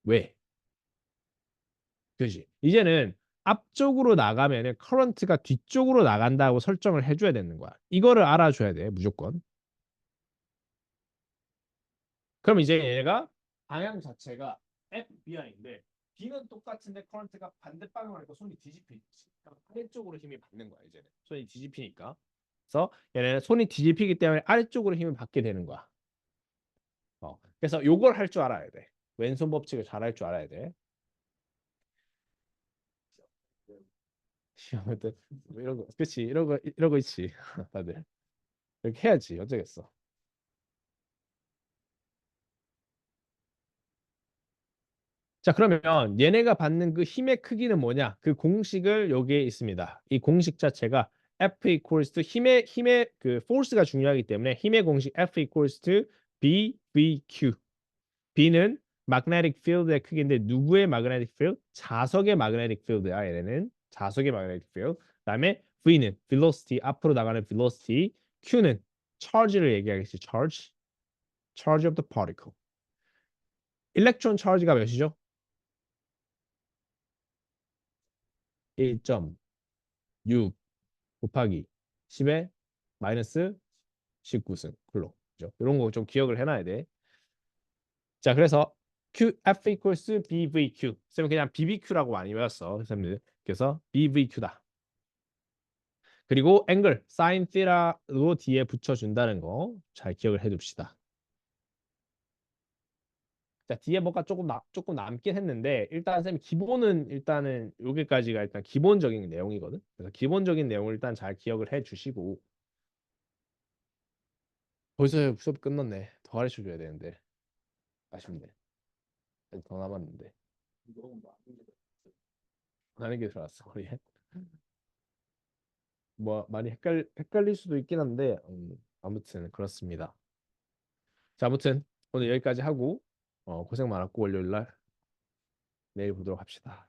왜? 그지? 이제는 앞쪽으로 나가면은 커런트가 뒤쪽으로 나간다고 설정을 해줘야 되는 거야. 이거를 알아줘야 돼, 무조건. 그럼 이제 얘가 방향 자체가 FBI인데 B는 똑같은데 커런트가 반대 방향으로 하니까 손이 뒤집히지. 그럼 아래쪽으로 힘이 받는 거야 이제는. 손이 뒤집히니까. 그래서 얘는 손이 뒤집히기 때문에 아래쪽으로 힘을 받게 되는 거야. 그래서 요걸 할 줄 알아야 돼. 왼손 법칙을 잘 할 줄 알아야 돼. 시험할 때 이런 거, 그렇지? 이런 거 있지. 다들 이렇게 해야지. 어쩌겠어. 자, 그러면 얘네가 받는 그 힘의 크기는 뭐냐? 그 공식을 여기에 있습니다. 이 공식 자체가 F equals to 힘의 그 force가 중요하기 때문에 힘의 공식 F equals to BVQ. B는 magnetic field의 크기인데 누구의 magnetic field? 자석의 magnetic field야. 얘네는 자석의 magnetic field. 그다음에 V는 velocity 앞으로 나가는 velocity. Q는 charge를 얘기하겠지. charge of the particle. 일렉트론 charge가 몇이죠? 1.6 곱하기 10의 마이너스 19승 클로. 그죠? 이런 거 좀 기억을 해놔야 돼. 자, 그래서 QF equals BVQ. 쌤은 그냥 BBQ라고 많이 외웠어. 쌤들. 그래서 BVQ다. 그리고 앵글, sin theta로 뒤에 붙여준다는 거 잘 기억을 해둡시다. 자, 뒤에 뭐가 조금 남긴 했는데 일단 쌤 기본은 일단은 여기까지가 일단 기본적인 내용이거든. 그래서 기본적인 내용을 일단 잘 기억을 해 주시고 벌써 수업 끝났네. 더 가르쳐 줘야 되는데 아쉽네. 아직 더 남았는데 너무 많은 게 하는 게 들어왔어 머리에. 뭐 많이 헷갈릴 수도 있긴 한데 아무튼 그렇습니다. 자, 아무튼 오늘 여기까지 하고 고생 많았고 월요일 날 내일 보도록 합시다.